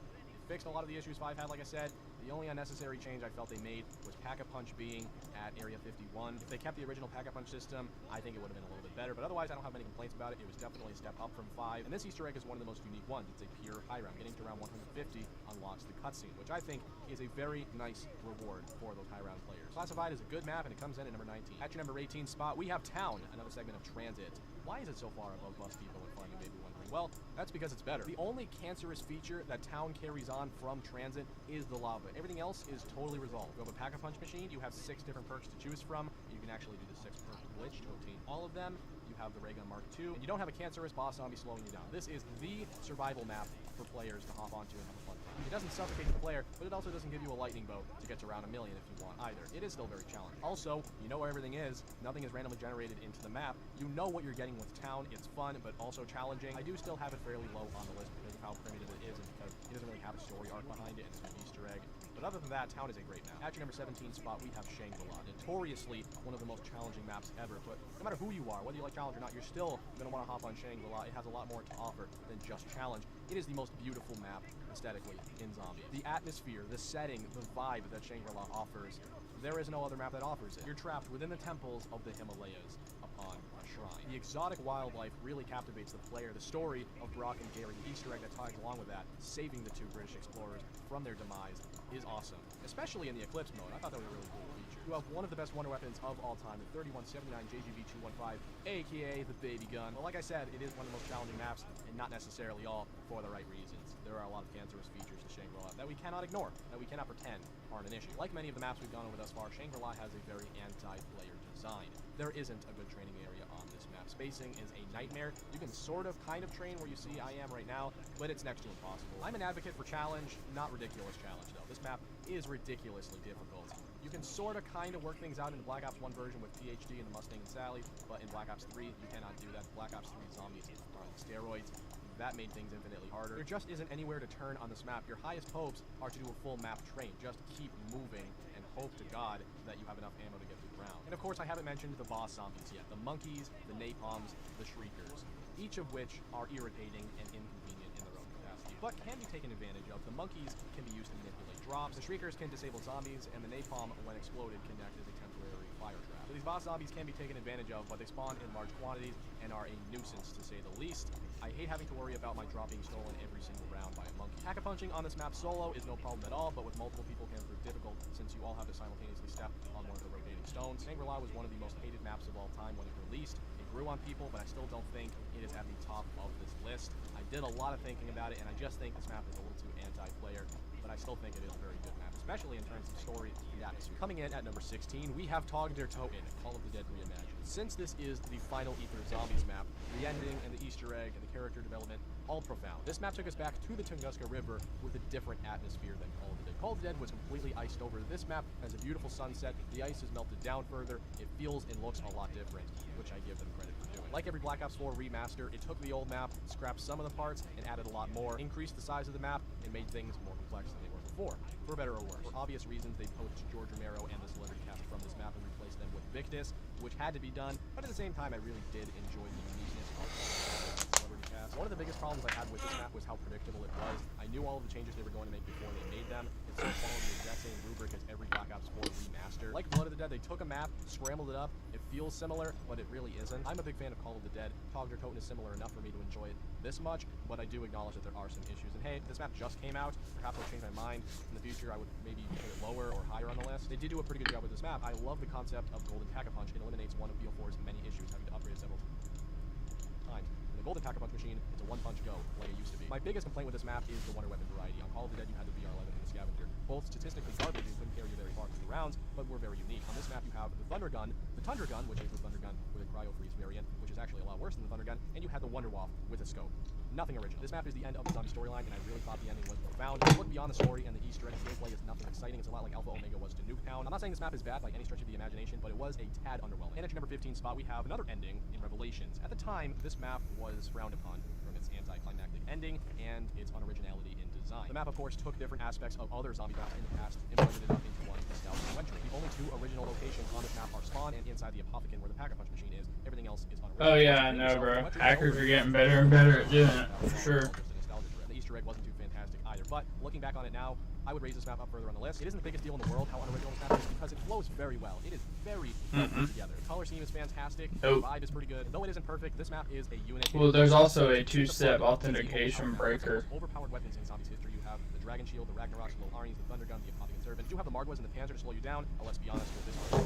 Speaker 2: Fixed a lot of the issues 5 had, like I said. The only unnecessary change I felt they made was Pack-a-Punch being at Area 51. If they kept the original Pack-a-Punch system, I think it would have been a little bit better, but otherwise I don't have many complaints about it. It was definitely a step up from 5, and this Easter egg is one of the most unique ones. It's a pure high round. Getting to round 150 unlocks the cutscene, which I think is a very nice reward for those high round players. Classified is a good map, and it comes in at number 19. At your number 18 spot, we have Town, another segment of Transit. Why is it so far above Bus Depot and Fun, you may be wondering? Well, that's because it's better. The only cancerous feature that Town carries on from Transit is the lava. Everything else is totally resolved. You have a Pack-a-Punch machine, you have 6 different perks to choose from. You can actually do the 6 perk glitch to obtain all of them. You have the Ray Gun Mark II, and you don't have a cancerous boss zombie slowing you down. This is the survival map for players to hop onto and have a fun time. It doesn't suffocate the player, but it also doesn't give you a lightning bolt to get to around 1 million if you want either. It is still very challenging. Also, you know where everything is. Nothing is randomly generated into the map. You know what you're getting with town. It's fun, but also challenging. I do still have it fairly low on the list because of how primitive it is and because it doesn't really have a story arc behind it and it's an Easter egg. But other than that, town is a great map. At your number 17 spot, we have Shangri-La. Notoriously one of the most challenging maps ever, but no matter who you are, whether you like challenge or not, you're still going to want to hop on Shangri-La. It has a lot more to offer than just challenge. It is the most beautiful map aesthetically in Zombies. The atmosphere, the setting, the vibe that Shangri-La offers, there is no other map that offers it. You're trapped within the temples of the Himalayas upon a shrine. The exotic wildlife really captivates the player. The story of Brock and Gary, the Easter egg that ties along with that, saving the 2 British explorers from their demise, is awesome. Especially in the Eclipse mode. I thought that was a really cool feature. You have one of the best wonder weapons of all time, the 3179 JGV-215, aka the baby gun. Well, like I said, it is one of the most challenging maps, and not necessarily all for the right reasons. There are a lot of cancerous features to Shangri-La that we cannot ignore, that we cannot pretend aren't an issue. Like many of the maps we've gone over thus far, Shangri-La has a very anti-player design. There isn't a good training area on this map. Spacing is a nightmare. You can sort of kind of train where you see I am right now, but it's next to impossible. I'm an advocate for challenge, not ridiculous challenge though. This map is ridiculously difficult. You can sort of kind of work things out in the Black Ops 1 version with PhD and the Mustang and Sally, but in Black Ops 3, you cannot do that. Black Ops 3 zombies are on steroids. That made things infinitely harder. There just isn't anywhere to turn on this map. Your highest hopes are to do a full map train. Just keep moving and hope to God that you have enough ammo to get through the round. And of course, I haven't mentioned the boss zombies yet. The monkeys, the napalms, the shriekers, each of which are irritating and inconvenient in their own capacity, but can be taken advantage of. The monkeys can be used to manipulate drops. The shriekers can disable zombies, and the napalm, when exploded, can act as a temporary fire trap. So these boss zombies can be taken advantage of, but they spawn in large quantities and are a nuisance to say the least. I hate having to worry about my drop being stolen every single round by a monkey. Pack-a-punching on this map solo is no problem at all, but with multiple people can prove difficult since you all have to simultaneously step on one of the rotating stones. Shangri-La was one of the most hated maps of all time when it released. It grew on people, but I still don't think it is at the top of this list. I did a lot of thinking about it, and I just think this map is a little too anti-player, but I still think it is a very good map, especially in terms of story and atmosphere. Coming in at number 16, we have Tog der Toten, Call of the Dead Reimagined. Since this is the final Ether Zombies map, the ending and the Easter egg and the character development, all profound. This map took us back to the Tunguska River with a different atmosphere than Call of the Dead. Call of the Dead was completely iced over. This map has a beautiful sunset. The ice is melted down further. It feels and looks a lot different, which I give them credit for doing. Like every Black Ops 4 remaster, it took the old map, scrapped some of the parts, and added a lot more, increased the size of the map, and made things more complex than they were before. For better or worse. For obvious reasons, they poached George Romero and the celebrity cast from this map and replaced them with Victus, which had to be done, but at the same time, I really did enjoy the uniqueness of the celebrity cast. One of the biggest problems I had with this map was how predictable it was. I knew all of the changes they were going to make before they made them. It's so following the exact same rubric as every Black Ops 4 remaster. Like Blood of the Dead, they took a map, scrambled it up. It feels similar, but it really isn't. I'm a big fan of Call of the Dead. Tog der Toten is similar enough for me to enjoy it this much, but I do acknowledge that there are some issues. And hey, this map just came out. Perhaps I'll change my mind. In the future, I would maybe put it lower or higher on the list. They did do a pretty good job with this map. I love the concept of Golden Pack-a-Punch. It eliminates one of BO4's many issues, having to upgrade several times. In the Golden Pack-a-Punch machine, it's a one-punch go, like it used to be. My biggest complaint with this map is the wonder weapon variety. On Call of the Dead, you had the VR-11 and the Scavenger. Both statistically garbage and couldn't carry you very far through the rounds, but were very unique. On this map, you have the Thunder Gun, the Tundra Gun, which is the Thunder Gun with a cryo-freeze variant, which is actually a lot worse than the Thunder Gun, and you had the Wonder Waff with a scope. Nothing original. This map is the end of the zombie storyline, and I really thought the ending was profound. Look beyond the story and the Easter egg. Gameplay is nothing exciting. It's a lot like Alpha Omega was to Nuketown. I'm not saying this map is bad by any stretch of the imagination, but it was a tad underwhelming. And at your number 15 spot, we have another ending in Revelations. At the time, this map was frowned upon from its anticlimactic ending and its unoriginality in design. The map, of course, took different aspects of other zombie maps in the past and blended it up into one nostalgic adventure. The only 2 original locations on this map are Spawn and inside the Apothecon where the Pack-a-Punch machine is. Everything else is unoriginal.
Speaker 1: Oh yeah, I know, bro. Hackers are getting better and better at doing it, for sure.
Speaker 2: The Easter egg wasn't too fantastic either, but looking back on it now, I would raise this map up further on the list. It isn't the biggest deal in the world how unoriginal this map is because it flows very well. It is very well put together. The color scheme is fantastic. The vibe is pretty good. And though it isn't perfect, this map is a unit.
Speaker 1: Well, there's also a 2-step authentication breaker.
Speaker 2: Overpowered weapons in Zombies history. You have the Dragon Shield, the Ragnaroks, the Little Arnies, the Thunder Gun, the Apothecon Servant. You have the Margwas and the Panzer to slow you down. But let's be honest, with this one,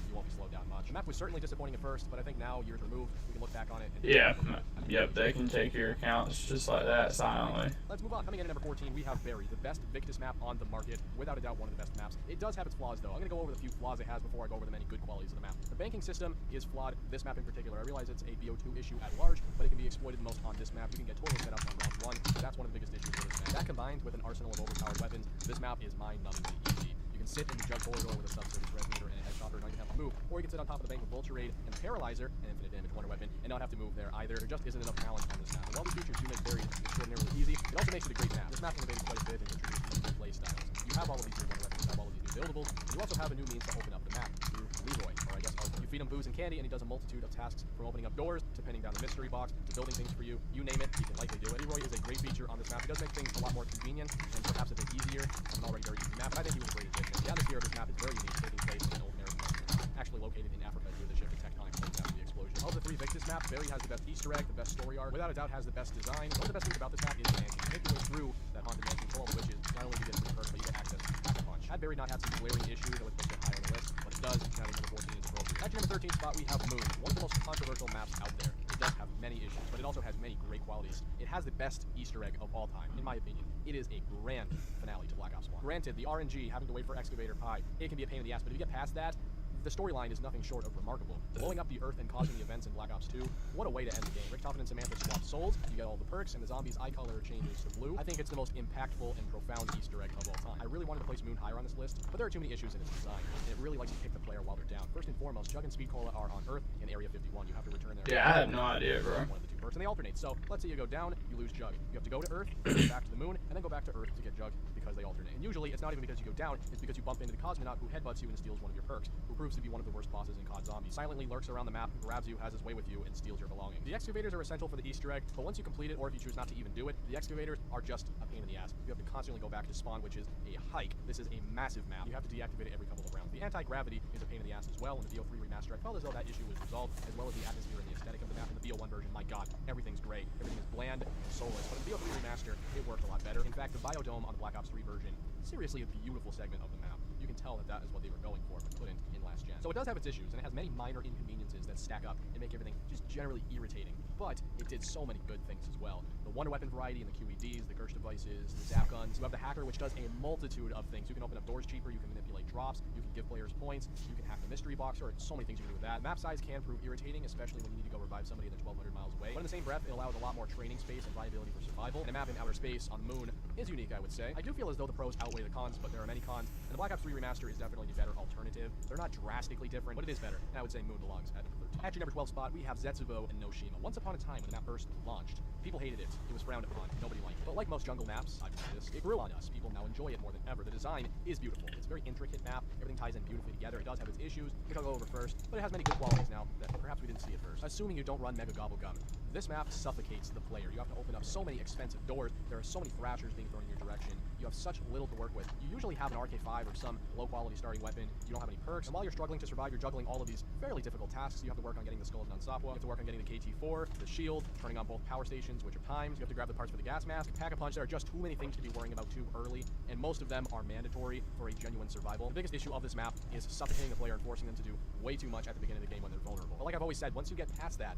Speaker 2: you won't be slowed down much. The map was certainly disappointing at first, but I think now, years removed, we can look back on it. And
Speaker 1: Yep, they can take your accounts just like that silently.
Speaker 2: Let's move on. Coming in at number 14, we have Barry, the best Victus map on the market, without a doubt one of the best maps. It does have its flaws though. I'm going to go over the few flaws it has before I go over the many good qualities of the map. The banking system is flawed, this map in particular. I realize it's a BO2 issue at large, but it can be exploited the most on this map. You can get totally set up on round 1, that's one of the biggest issues with this map. That combined with an arsenal of overpowered weapons, this map is mind-numbingly easy. You can sit in the jug corridor with a sub-service resonator and a headshot, and not even have to move, or you can sit on top of the bank with Vulturade and Paralyzer, an infinite damage wonder weapon, and not have to move there either. There just isn't enough challenge on this map. And while these features do make very extraordinarily easy, it also makes it a great map. This map innovated quite a bit and introduced many new play styles. You have all of these new wonder weapons, you have all of these new buildables, and you also have a new means to open up the map through Leroy, or I guess Arthur. You feed him booze and candy, and he does a multitude of tasks from opening up doors to pinning down the mystery box to building things for you. You name it, he can likely do it. Leroy is a great feature on this map. He does make things a lot more convenient and perhaps a bit easier on an already very easy map, but I think he was a great addition. The atmosphere of this map is very unique, taking place in an old American continent, actually located in Africa due to the shift in tectonic plates after the explosion. Of the 3 Victus maps, Barry has the best Easter egg, the best story arc, without a doubt has the best design. One of the best things about this map is the mansion. You make your way through that haunted mansion, kill all the witches, not only do you get free perks, but you get access to Pack-a-Punch. Had Barry not had some glaring issues, I would put it higher on the list, but it does, having number 14 is appropriate. At your number 13 spot, we have Moon, one of the most controversial maps out there. It does have many issues, but it also has many great qualities. It has the best Easter egg of all time, in my opinion. It is a grand finale to Black Ops 1. Granted, the RNG, having to wait for Excavator Pi, it can be a pain in the ass, but if you get past that, the storyline is nothing short of remarkable. Blowing up the Earth and causing the events in Black Ops 2, what a way to end the game. Richtofen and Samantha swap souls, you get all the perks, and the zombie's eye color changes to blue. I think it's the most impactful and profound Easter egg of all time. I really wanted to place Moon higher on this list, but there are too many issues in its design, and it really likes to pick the player while they're down. First and foremost, Chug and Speed Cola are on Earth in Area 51. You have to return there.
Speaker 1: Yeah, I had no idea, bro.
Speaker 2: One of the 2 perks, and they alternate. So, let's say you go down, you lose Jug. You have to go to Earth, go back to the Moon, and then go back to Earth to get Jug because they alternate. And usually, it's not even because you go down, it's because you bump into the Cosmonaut who headbutts you and steals one of your perks, who proves to be one of the worst bosses in COD Zombies. Silently lurks around the map, grabs you, has his way with you, and steals your belongings. The excavators are essential for the Easter egg, but once you complete it, or if you choose not to even do it, the excavators are just a pain in the ass. You have to constantly go back to spawn, which is a hike. This is a massive map. You have to deactivate it every couple of rounds. The anti-gravity is a pain in the ass as well. In the BO3 remaster, I felt as though that issue was resolved, as well as the atmosphere and the aesthetic of the map. In the BO1 version, my god, everything's gray. Everything is bland and soulless. But in the BO3 remaster, it worked a lot better. In fact, the Biodome on the Black Ops 3 version, seriously a beautiful segment of the map. You can tell that that is what they were going for, but couldn't in last gen. So it does have its issues, and it has many minor inconveniences that stack up and make everything just generally irritating. But it did so many good things as well. The wonder weapon variety and the QEDs, the Gersh devices, the zap guns. You have the hacker, which does a multitude of things. You can open up doors cheaper, you can manipulate drops, you can give players points, you can hack the mystery box, or so many things you can do with that. Map size can prove irritating, especially when you need to go revive somebody and they're 1,200 miles away. But in the same breath, it allows a lot more training space and viability for survival. And a map in outer space on the Moon is unique, I would say. I do feel as though the pros outweigh the cons, but there are many cons. And the Black Ops 3 remaster is definitely the better alternative. They're not drastically different, but it is better. And I would say Moon belongs at number 13. At your number 12 spot, we have Zetsubo and Noshima. Once upon a time, when the map first launched, people hated it. It was frowned upon. Nobody liked it. But like most jungle maps, I've noticed, it grew on us. People now enjoy it more than ever. The design is beautiful. It's a very intricate map. Everything ties in beautifully together. It does have its issues, which I'll go over first, but it has many good qualities now that perhaps we didn't see at first. Assuming you don't run Mega Gobblegum, this map suffocates the player. You have to open up so many expensive doors. There are so many thrashers being thrown in your direction. You have such little to work with. You usually have an RK5 or some low-quality starting weapon. You don't have any perks. And while you're struggling to survive, you're juggling all of these fairly difficult tasks. You have to work on getting the Skulls non-Sapwa. You have to work on getting the KT4, the shield, turning on both power stations, which are times. You have to grab the parts for the gas mask, Pack-a-Punch. There are just too many things to be worrying about too early, and most of them are mandatory for a genuine survival. The biggest issue of this map is suffocating the player and forcing them to do way too much at the beginning of the game when they're vulnerable. But like I've always said, once you get past that,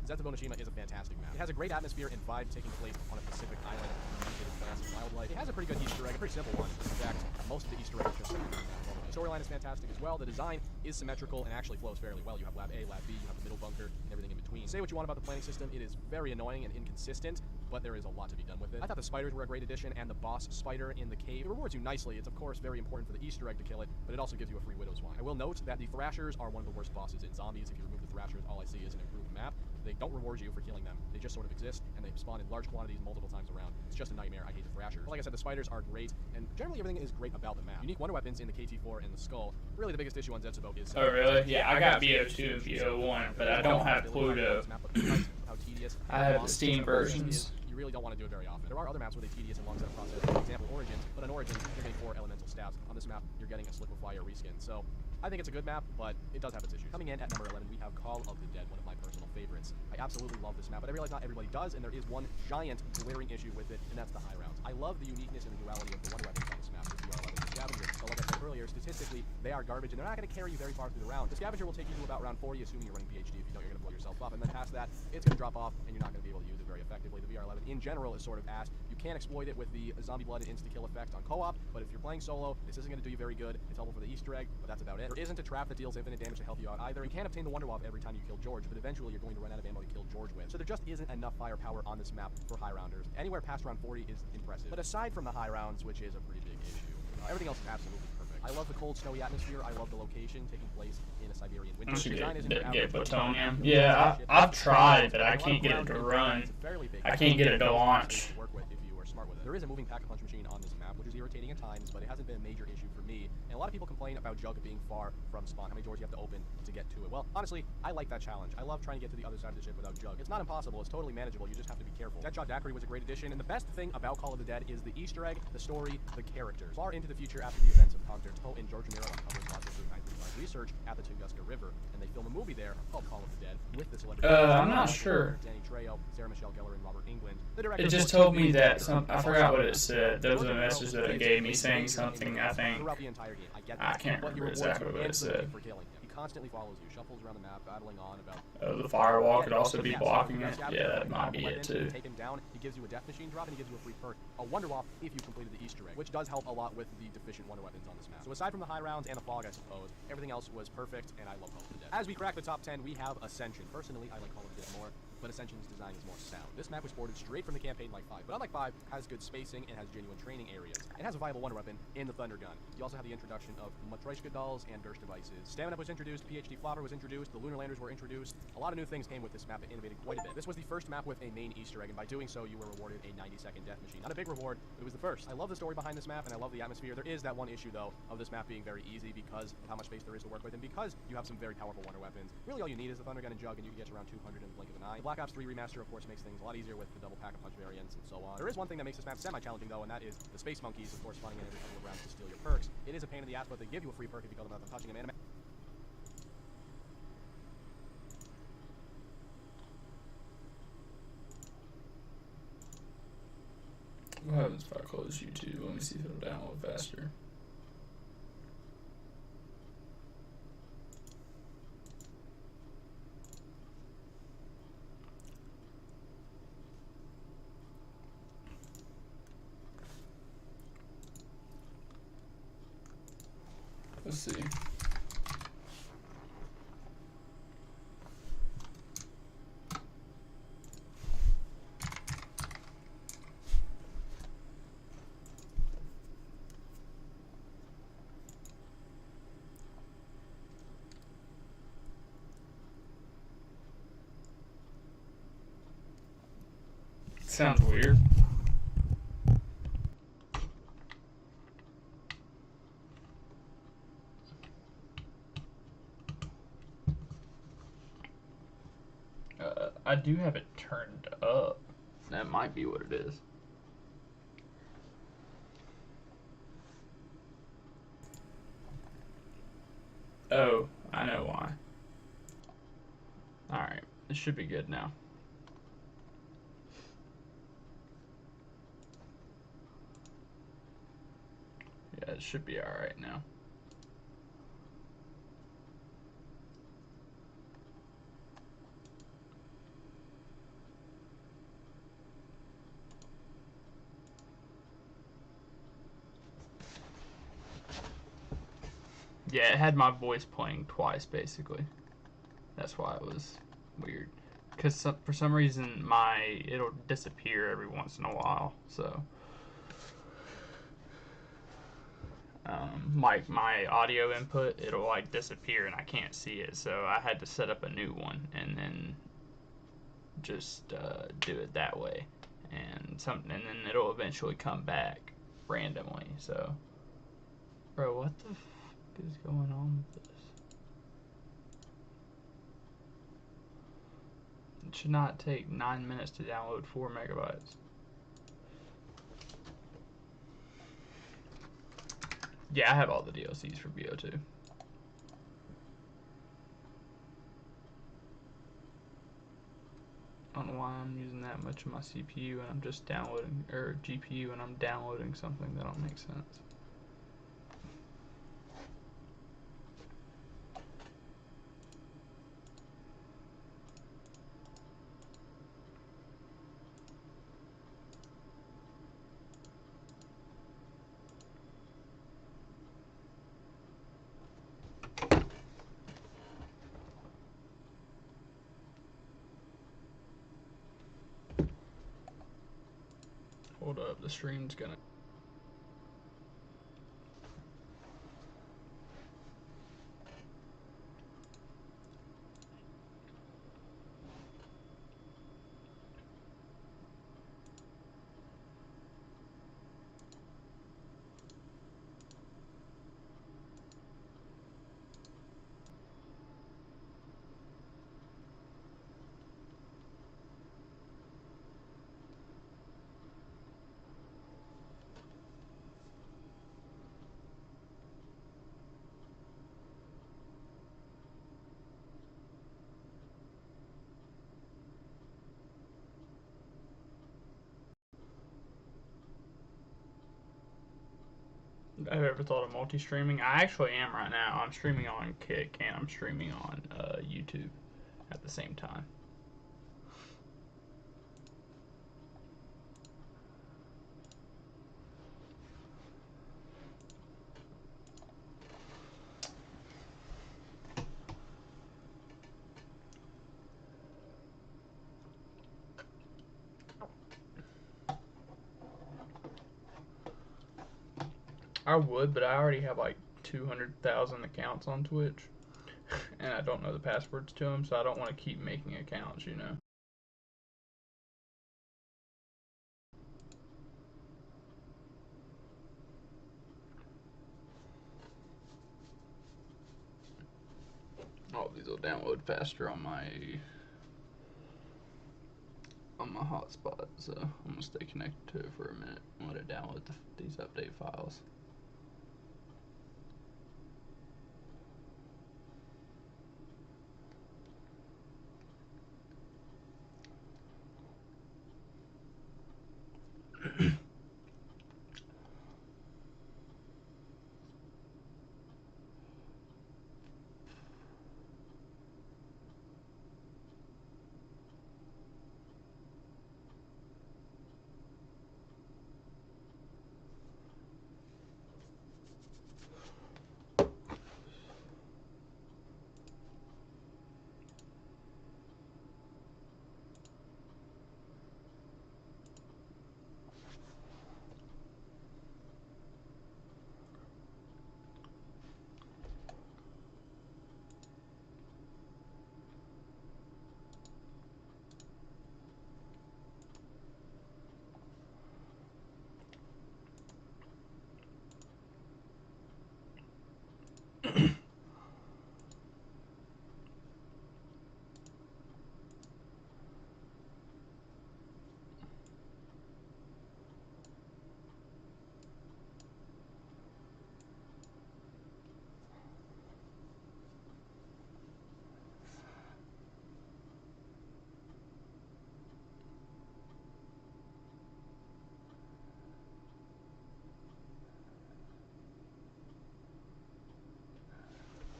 Speaker 2: Zetsubo Noshima is a fantastic map. It has a great atmosphere and vibe taking place on a Pacific island with mutated plants and wildlife. It has a pretty good Easter egg, a pretty simple one. In fact, most of the Easter eggs are just simple. The storyline is fantastic as well. The design is symmetrical and actually flows fairly well. You have Lab A, Lab B, you have the middle bunker, and everything in between. Say what you want about the planning system, it is very annoying and inconsistent, but there is a lot to be done with it. I thought the spiders were a great addition, and the boss spider in the cave. It rewards you nicely. It's of course very important for the Easter egg to kill it, but it also gives you a free Widow's Wine. I will note that the Thrashers are one of the worst bosses in Zombies. If you remove the Thrashers, all I see is an improved map. They don't reward you for killing them. They just sort of exist, and they spawn in large quantities multiple times around. It's just a nightmare. I hate the Thrashers. But like I said, the spiders are great, and generally everything is great about the map. Unique wonder weapons in the KT4 and the Skull. Really, the biggest issue on Zetsubo is...
Speaker 1: Oh, really? Yeah, I got BO2 and BO1, but I don't have Pluto. I have the Steam versions.
Speaker 2: You really don't want to do it very often. There are other maps where they tedious and long setup process. For example, Origins. But on Origins, you're getting 4 elemental stabs. On this map, you're getting a Sliquifier reskin. So, I think it's a good map, but it does have its issues. Coming in at number 11, we have Call of the Dead, one of my personal favorites. I absolutely love this map, but I realize not everybody does, and there is one giant glaring issue with it, and that's the high rounds. I love the uniqueness and the duality of the wonder weapons on this map, the VR11 Scavenger. But like I said earlier, statistically, they are garbage, and they're not going to carry you very far through the round. The Scavenger will take you to about round 40, assuming you're running PhD. If you don't, you're going to blow yourself up. And then past that, it's going to drop off, and you're not going to be able to use it very effectively. The VR11 in general is sort of ass. You can exploit it with the zombie blood and insta-kill effect on co-op, but if you're playing solo, this isn't going to do you very good. It's helpful for the Easter egg, but that's about it. There isn't a trap that deals infinite damage to help you out either. You can obtain the Wonder Wop every time you kill George, but eventually you're going to run out of ammo to kill George with. So there just isn't enough firepower on this map for high rounders. Anywhere past round 40 is impressive. But aside from the high rounds, which is a pretty big issue, everything else is absolutely perfect. I love the cold, snowy atmosphere. I love the location taking place in a Siberian winter.
Speaker 1: I should
Speaker 2: Design isn't your
Speaker 1: get
Speaker 2: average
Speaker 1: plutonium. Yeah, I've tried, but I can't get it to run. I can't get it to launch.
Speaker 2: There is a moving pack-a-punch machine on this map, which is irritating at times, but it hasn't been a major issue for me. And a lot of people complain about Jug being far from spawn, how many doors you have to open to get to it. Well, honestly, I like that challenge. I love trying to get to the other side of the ship without Jug. It's not impossible, it's totally manageable, you just have to be careful. Deadshot Daiquiri was a great addition, and the best thing about Call of the Dead is the Easter egg, the story, the characters. Far into the future after the events of Conquer, Poe and George Romero uncovers lots of 935 research at the Tunguska River, and they film a movie there called Call of the Dead with the celebrity.
Speaker 1: I'm not sure.
Speaker 2: Danny Trejo, Sarah Michelle Gellar, and Robert Englund.
Speaker 1: It just told me that I forgot what it said. There was a message that it gave me saying something, I think. I can't remember exactly what it said.
Speaker 2: He constantly follows you, shuffles around the map, battling on about...
Speaker 1: The firewall could also be blocking it. Yeah, that might be it too.
Speaker 2: Take him down, he gives you a death machine drop, and he gives you a free perk, a Wonder Wop if you completed the Easter egg, which does help a lot with the deficient Wonder Weapons on this map. So aside from the high rounds and the fog, I suppose, everything else was perfect, and I love Call of the Dead. As we crack the top 10, we have Ascension. Personally, I like Call of the Dead more, but Ascension's design is more sound. This map was ported straight from the campaign like 5, but unlike 5, has good spacing and has genuine training areas. It has a viable Wonder Weapon in the Thunder Gun. You also have the introduction of Matryoshka dolls and Durst devices. Stamina was introduced, PhD Flopper was introduced, the Lunar Landers were introduced. A lot of new things came with this map that innovated quite a bit. This was the first map with a main Easter egg, and by doing so, you were rewarded a 90-second death machine. Not a big reward, but it was the first. I love the story behind this map, and I love the atmosphere. There is that one issue, though, of this map being very easy because of how much space there is to work with, and because you have some very powerful Wonder Weapons. Really, all you need is the Thunder Gun and Jug, and you can get to around 200 in the blink of an eye. The Black Ops 3 remaster, of course, makes things a lot easier with the double pack-a-punch variants and so on. There is one thing that makes this map semi-challenging, though, and that is the Space Monkeys, of course, spawning in every couple of rounds to steal your perks. It is a pain in the ass, but they give you a free perk if you kill them without touching them.
Speaker 1: What happens if I close YouTube? Let me see if it'll download faster. Let's see. Sounds weird. I do have it turned up. That might be what it is. Oh, I know why. Alright, it should be good now. Yeah, it should be alright now. Yeah, it had my voice playing twice, basically. That's why it was weird. Because for some reason, it'll disappear every once in a while, so... my audio input, it'll like disappear and I can't see it, so I had to set up a new one and then just do it that way, and then it'll eventually come back randomly. So, bro, what the fuck is going on with this? It should not take 9 minutes to download 4 megabytes. Yeah, I have all the DLCs for BO2. I don't know why I'm using that much of my CPU and I'm just downloading, or GPU, and I'm downloading something that don't make sense. Hold up, the stream's gonna. Have you ever thought of multi-streaming? I actually am right now. I'm streaming on Kick and I'm streaming on YouTube at the same time. I would, but I already have like 200,000 accounts on Twitch, and I don't know the passwords to them, so I don't want to keep making accounts, you know. Oh, these will download faster on my hotspot, so I'm gonna stay connected to it for a minute and let it download these update files.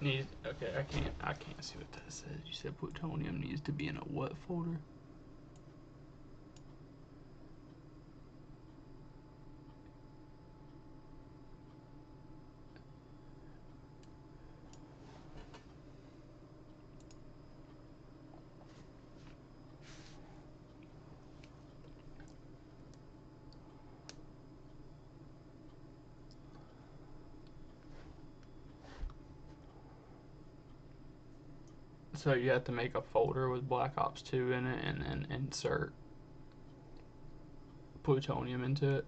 Speaker 1: Okay, I can't see what that says. You said plutonium needs to be in a what folder? So you have to make a folder with Black Ops 2 in it and then insert plutonium into it.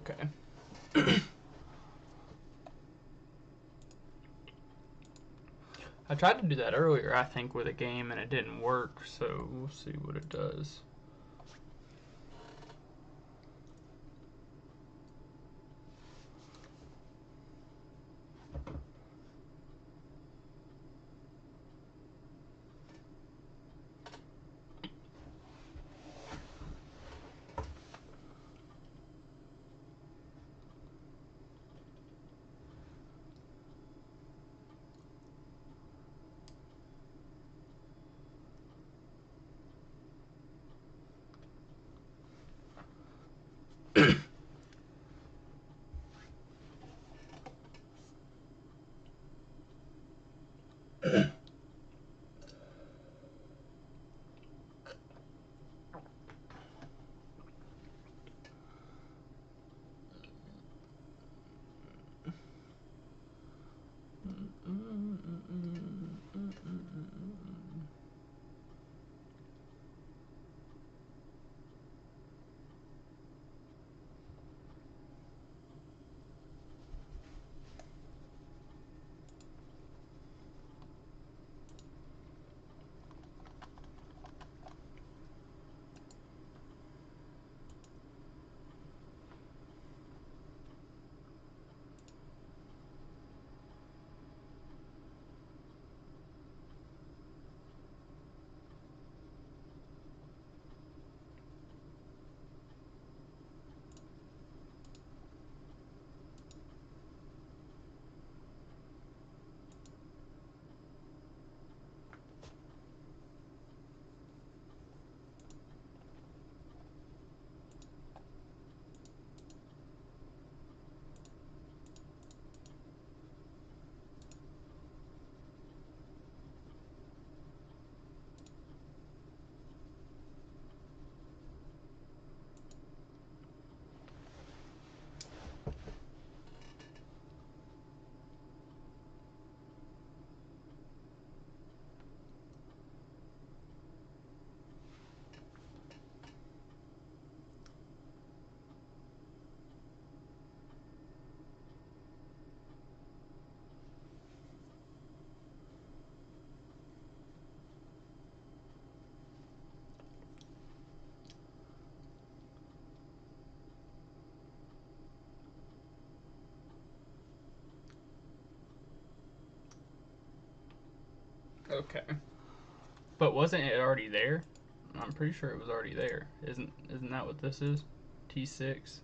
Speaker 1: Okay. I tried to do that earlier, I think, with a game, and it didn't work, so we'll see what it does. Okay. But wasn't it already there? I'm pretty sure it was already there. Isn't that what this is? T6.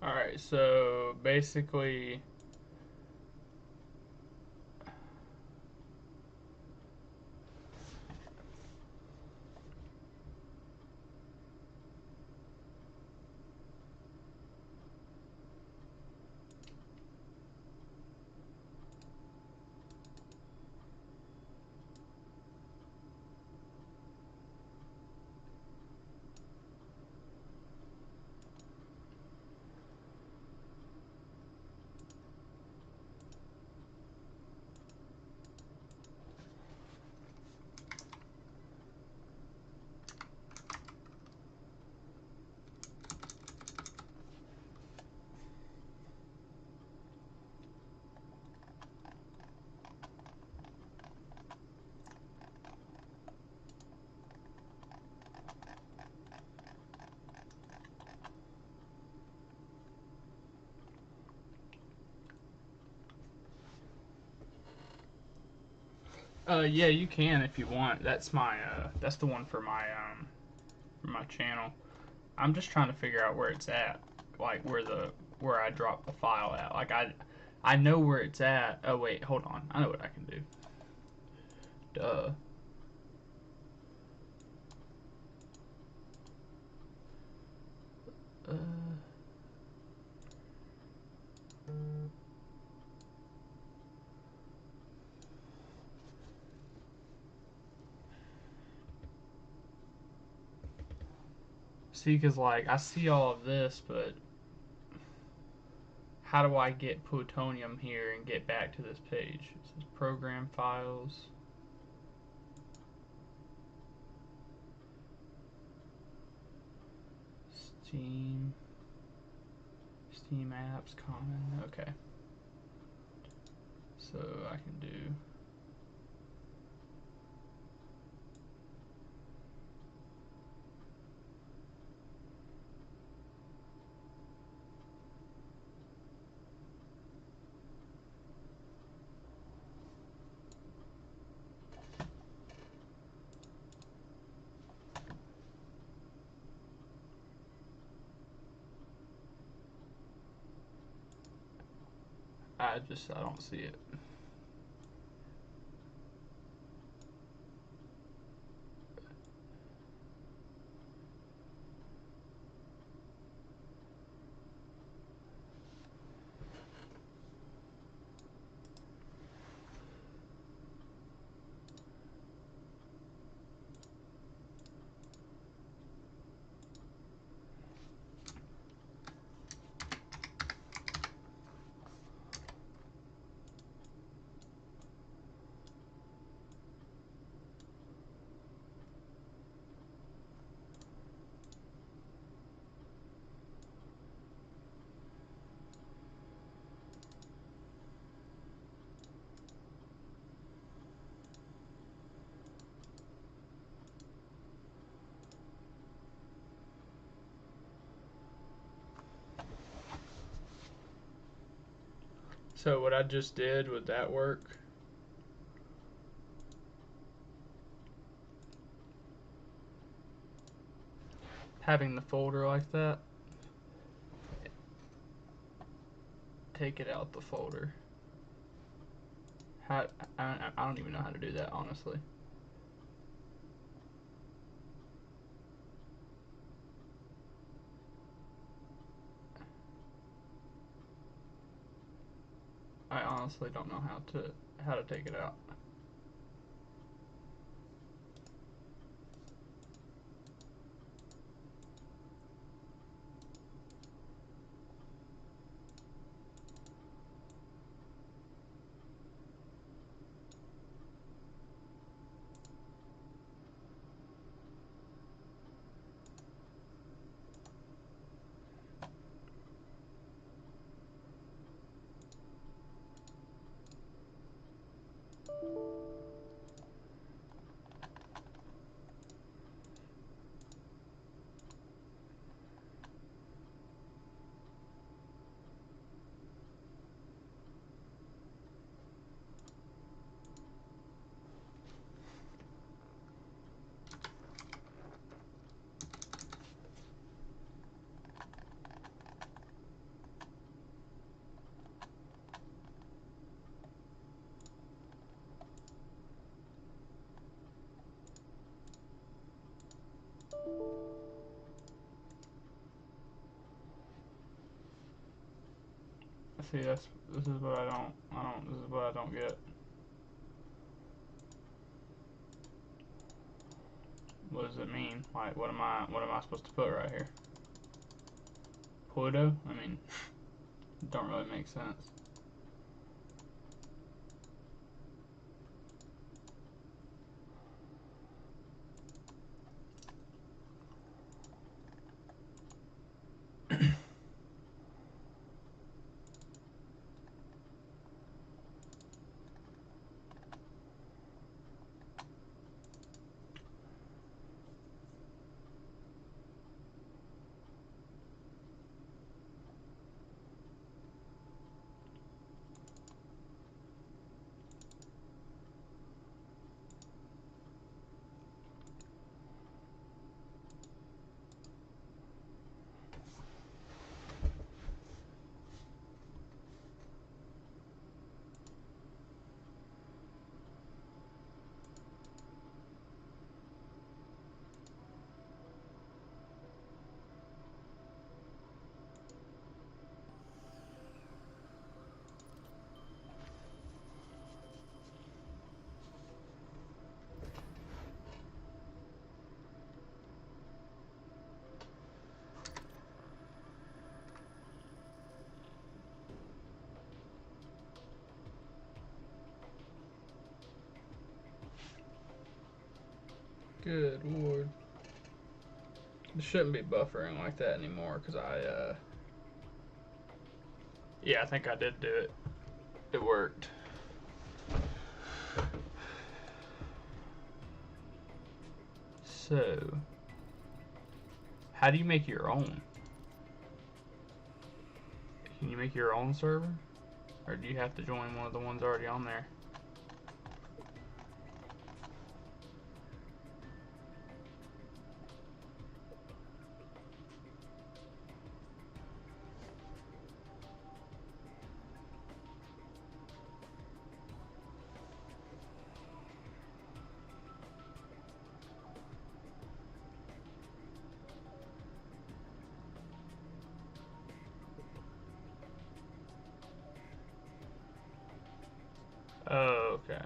Speaker 1: All right. So basically, Yeah, you can if you want. That's my that's the one for my channel. I'm just trying to figure out where it's at, like where I dropped the file at. Like I know where it's at. Oh wait, hold on. I know what I can do. Duh. Uh, see, cause like I see all of this, but how do I get plutonium here and get back to this page? It says program files. Steam. Steam apps, common. Okay. So I can do. I don't see it. So what I just did, would that work? Having the folder like that. Take it out the folder. How, I don't even know how to do that, honestly. I honestly don't know how to take it out. See, this is what this is what I don't get. What does it mean? Like, what am I supposed to put right here? Pluto? I mean, don't really make sense. Good lord. It shouldn't be buffering like that anymore because yeah, I think I did do it. It worked. So, how do you make your own? Can you make your own server? Or do you have to join one of the ones already on there? Oh, okay.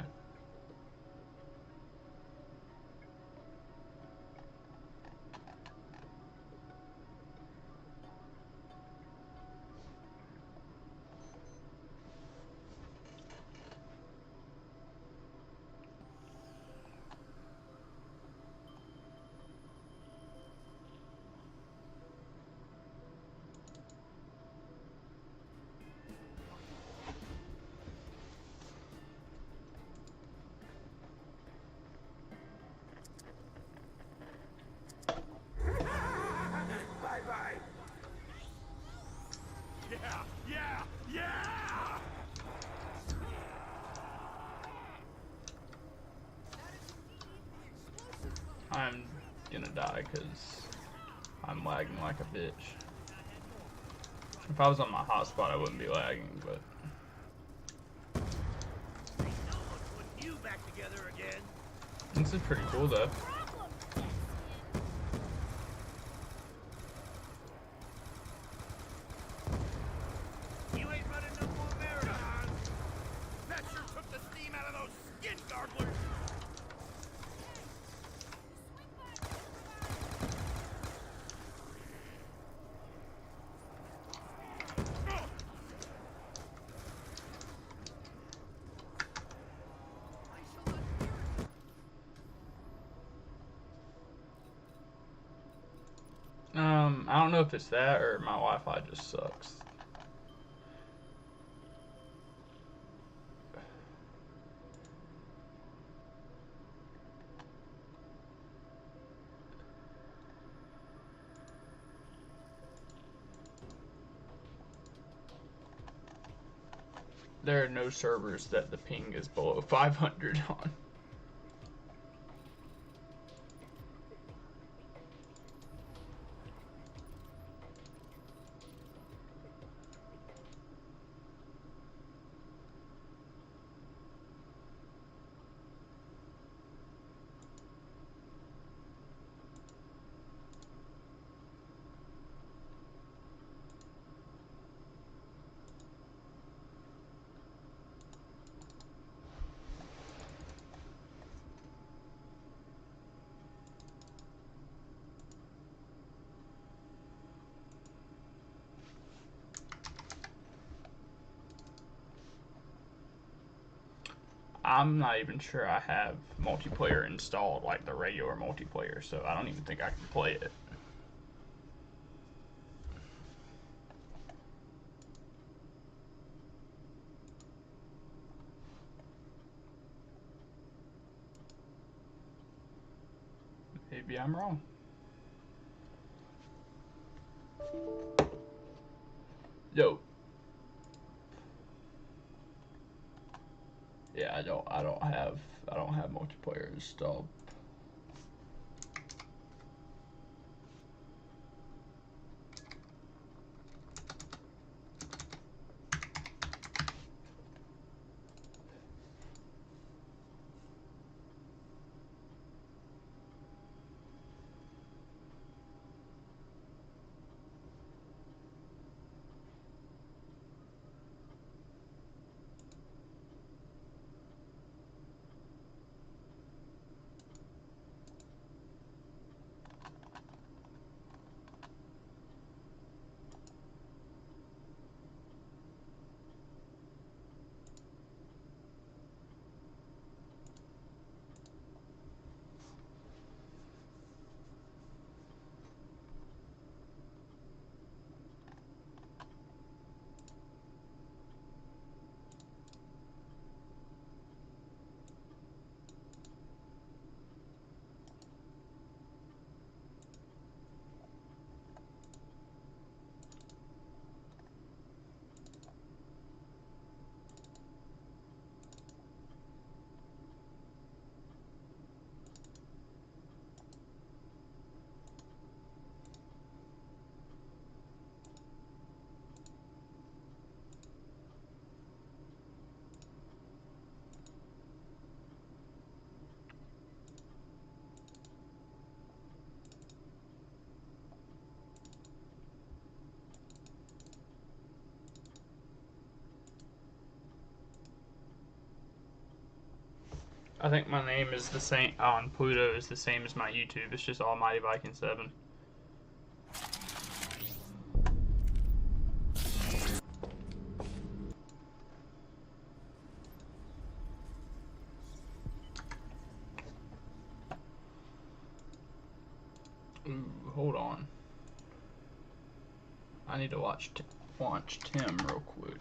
Speaker 3: Bye-bye. Yeah!
Speaker 1: I'm gonna die because I'm lagging like a bitch. If I was on my hotspot, I wouldn't be lagging, but...
Speaker 3: You back together again?
Speaker 1: This is pretty cool, though.
Speaker 3: You ain't running no more marathons. That sure took the steam out of those skin garglers.
Speaker 1: I don't know if it's that or my Wi-Fi just sucks. There are no servers that the ping is below 500 on. I'm not even sure I have multiplayer installed, like the regular multiplayer, so I don't even think I can play it. Maybe I'm wrong. Yo. Yeah, I don't have multiplayer installed. I think my name is the same on Pluto is the same as my YouTube. It's just Almighty Viking 7. Ooh, hold on. I need to watch Tim real quick.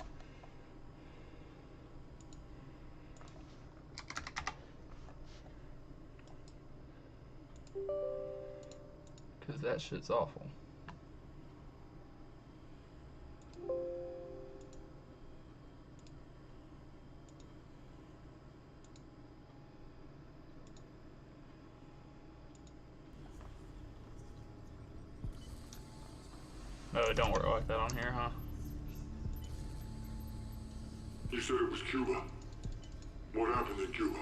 Speaker 1: Cause that shit's awful. No, it don't work like that on here, huh?
Speaker 4: You said it was Cuba. What happened in Cuba?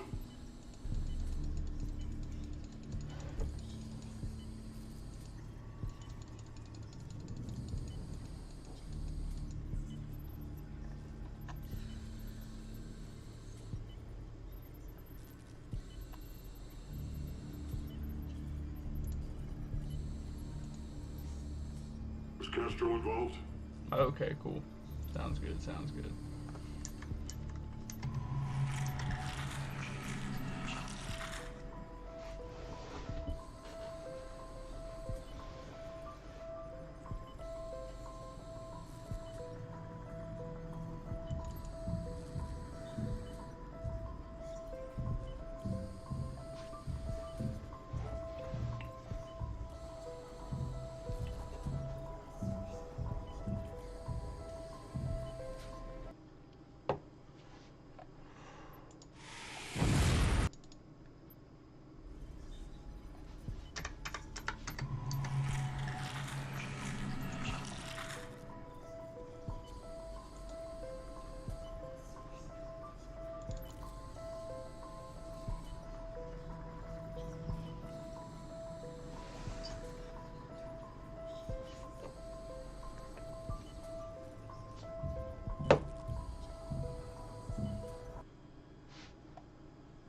Speaker 4: Was Castro involved?
Speaker 1: Okay, cool. Sounds good, sounds good.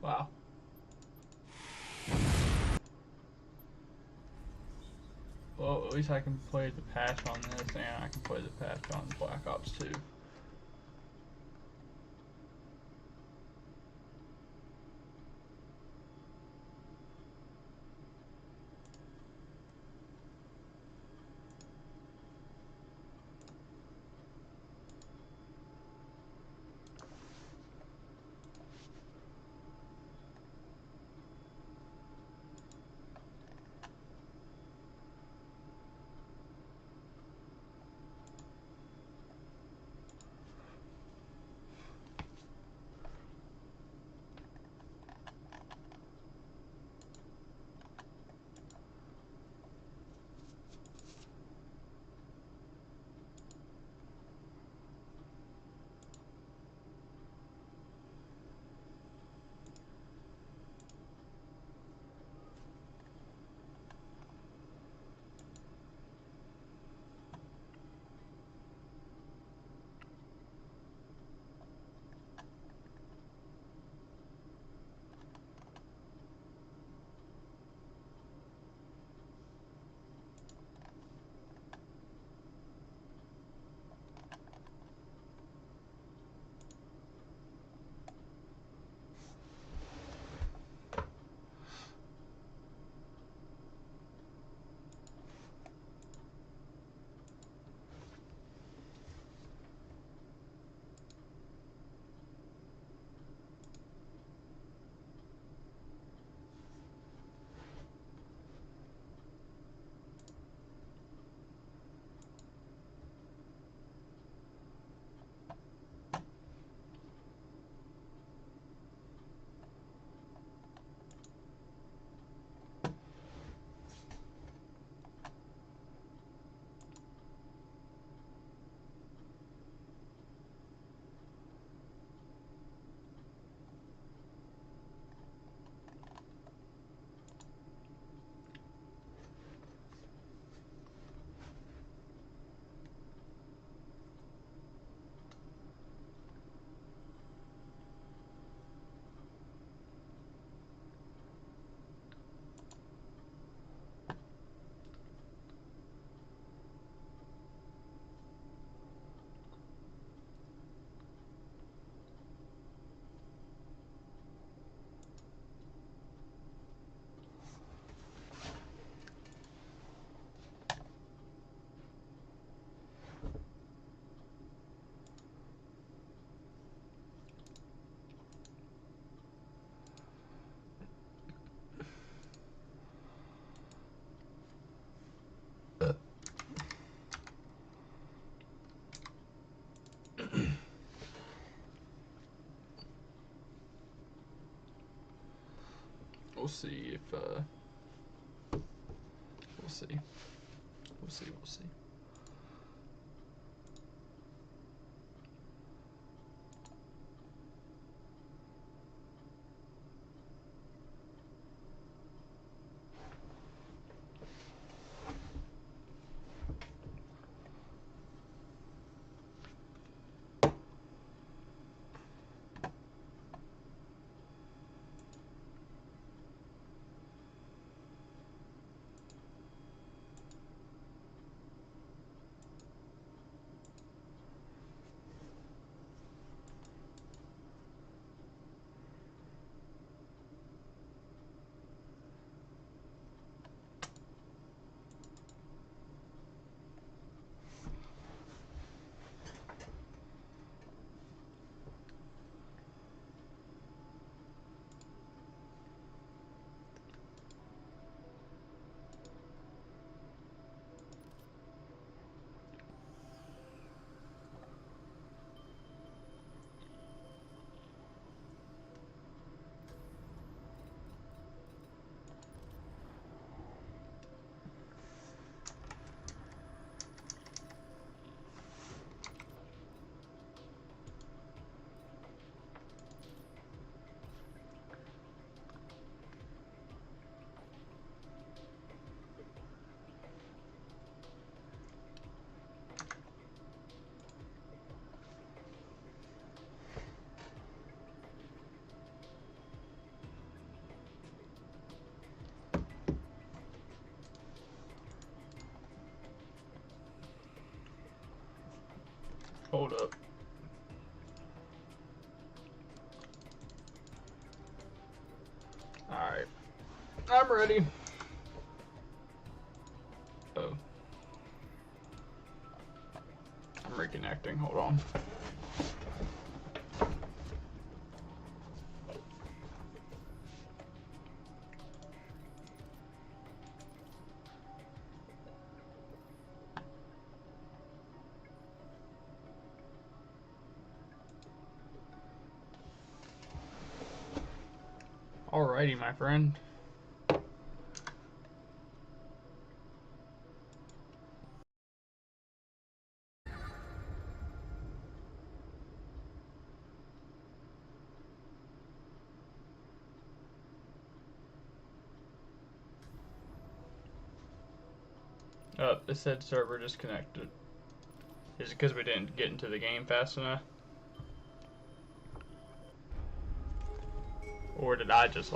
Speaker 1: Wow. Well, at least I can play the patch on this, and I can play the patch on Black Ops 2. we'll see if we'll see. We'll see. We'll see. Hold up. Alright. I'm ready. Oh. I'm reconnecting. Hold on. Alrighty, my friend. Oh, it said server disconnected. Is it because we didn't get into the game fast enough? Or did I just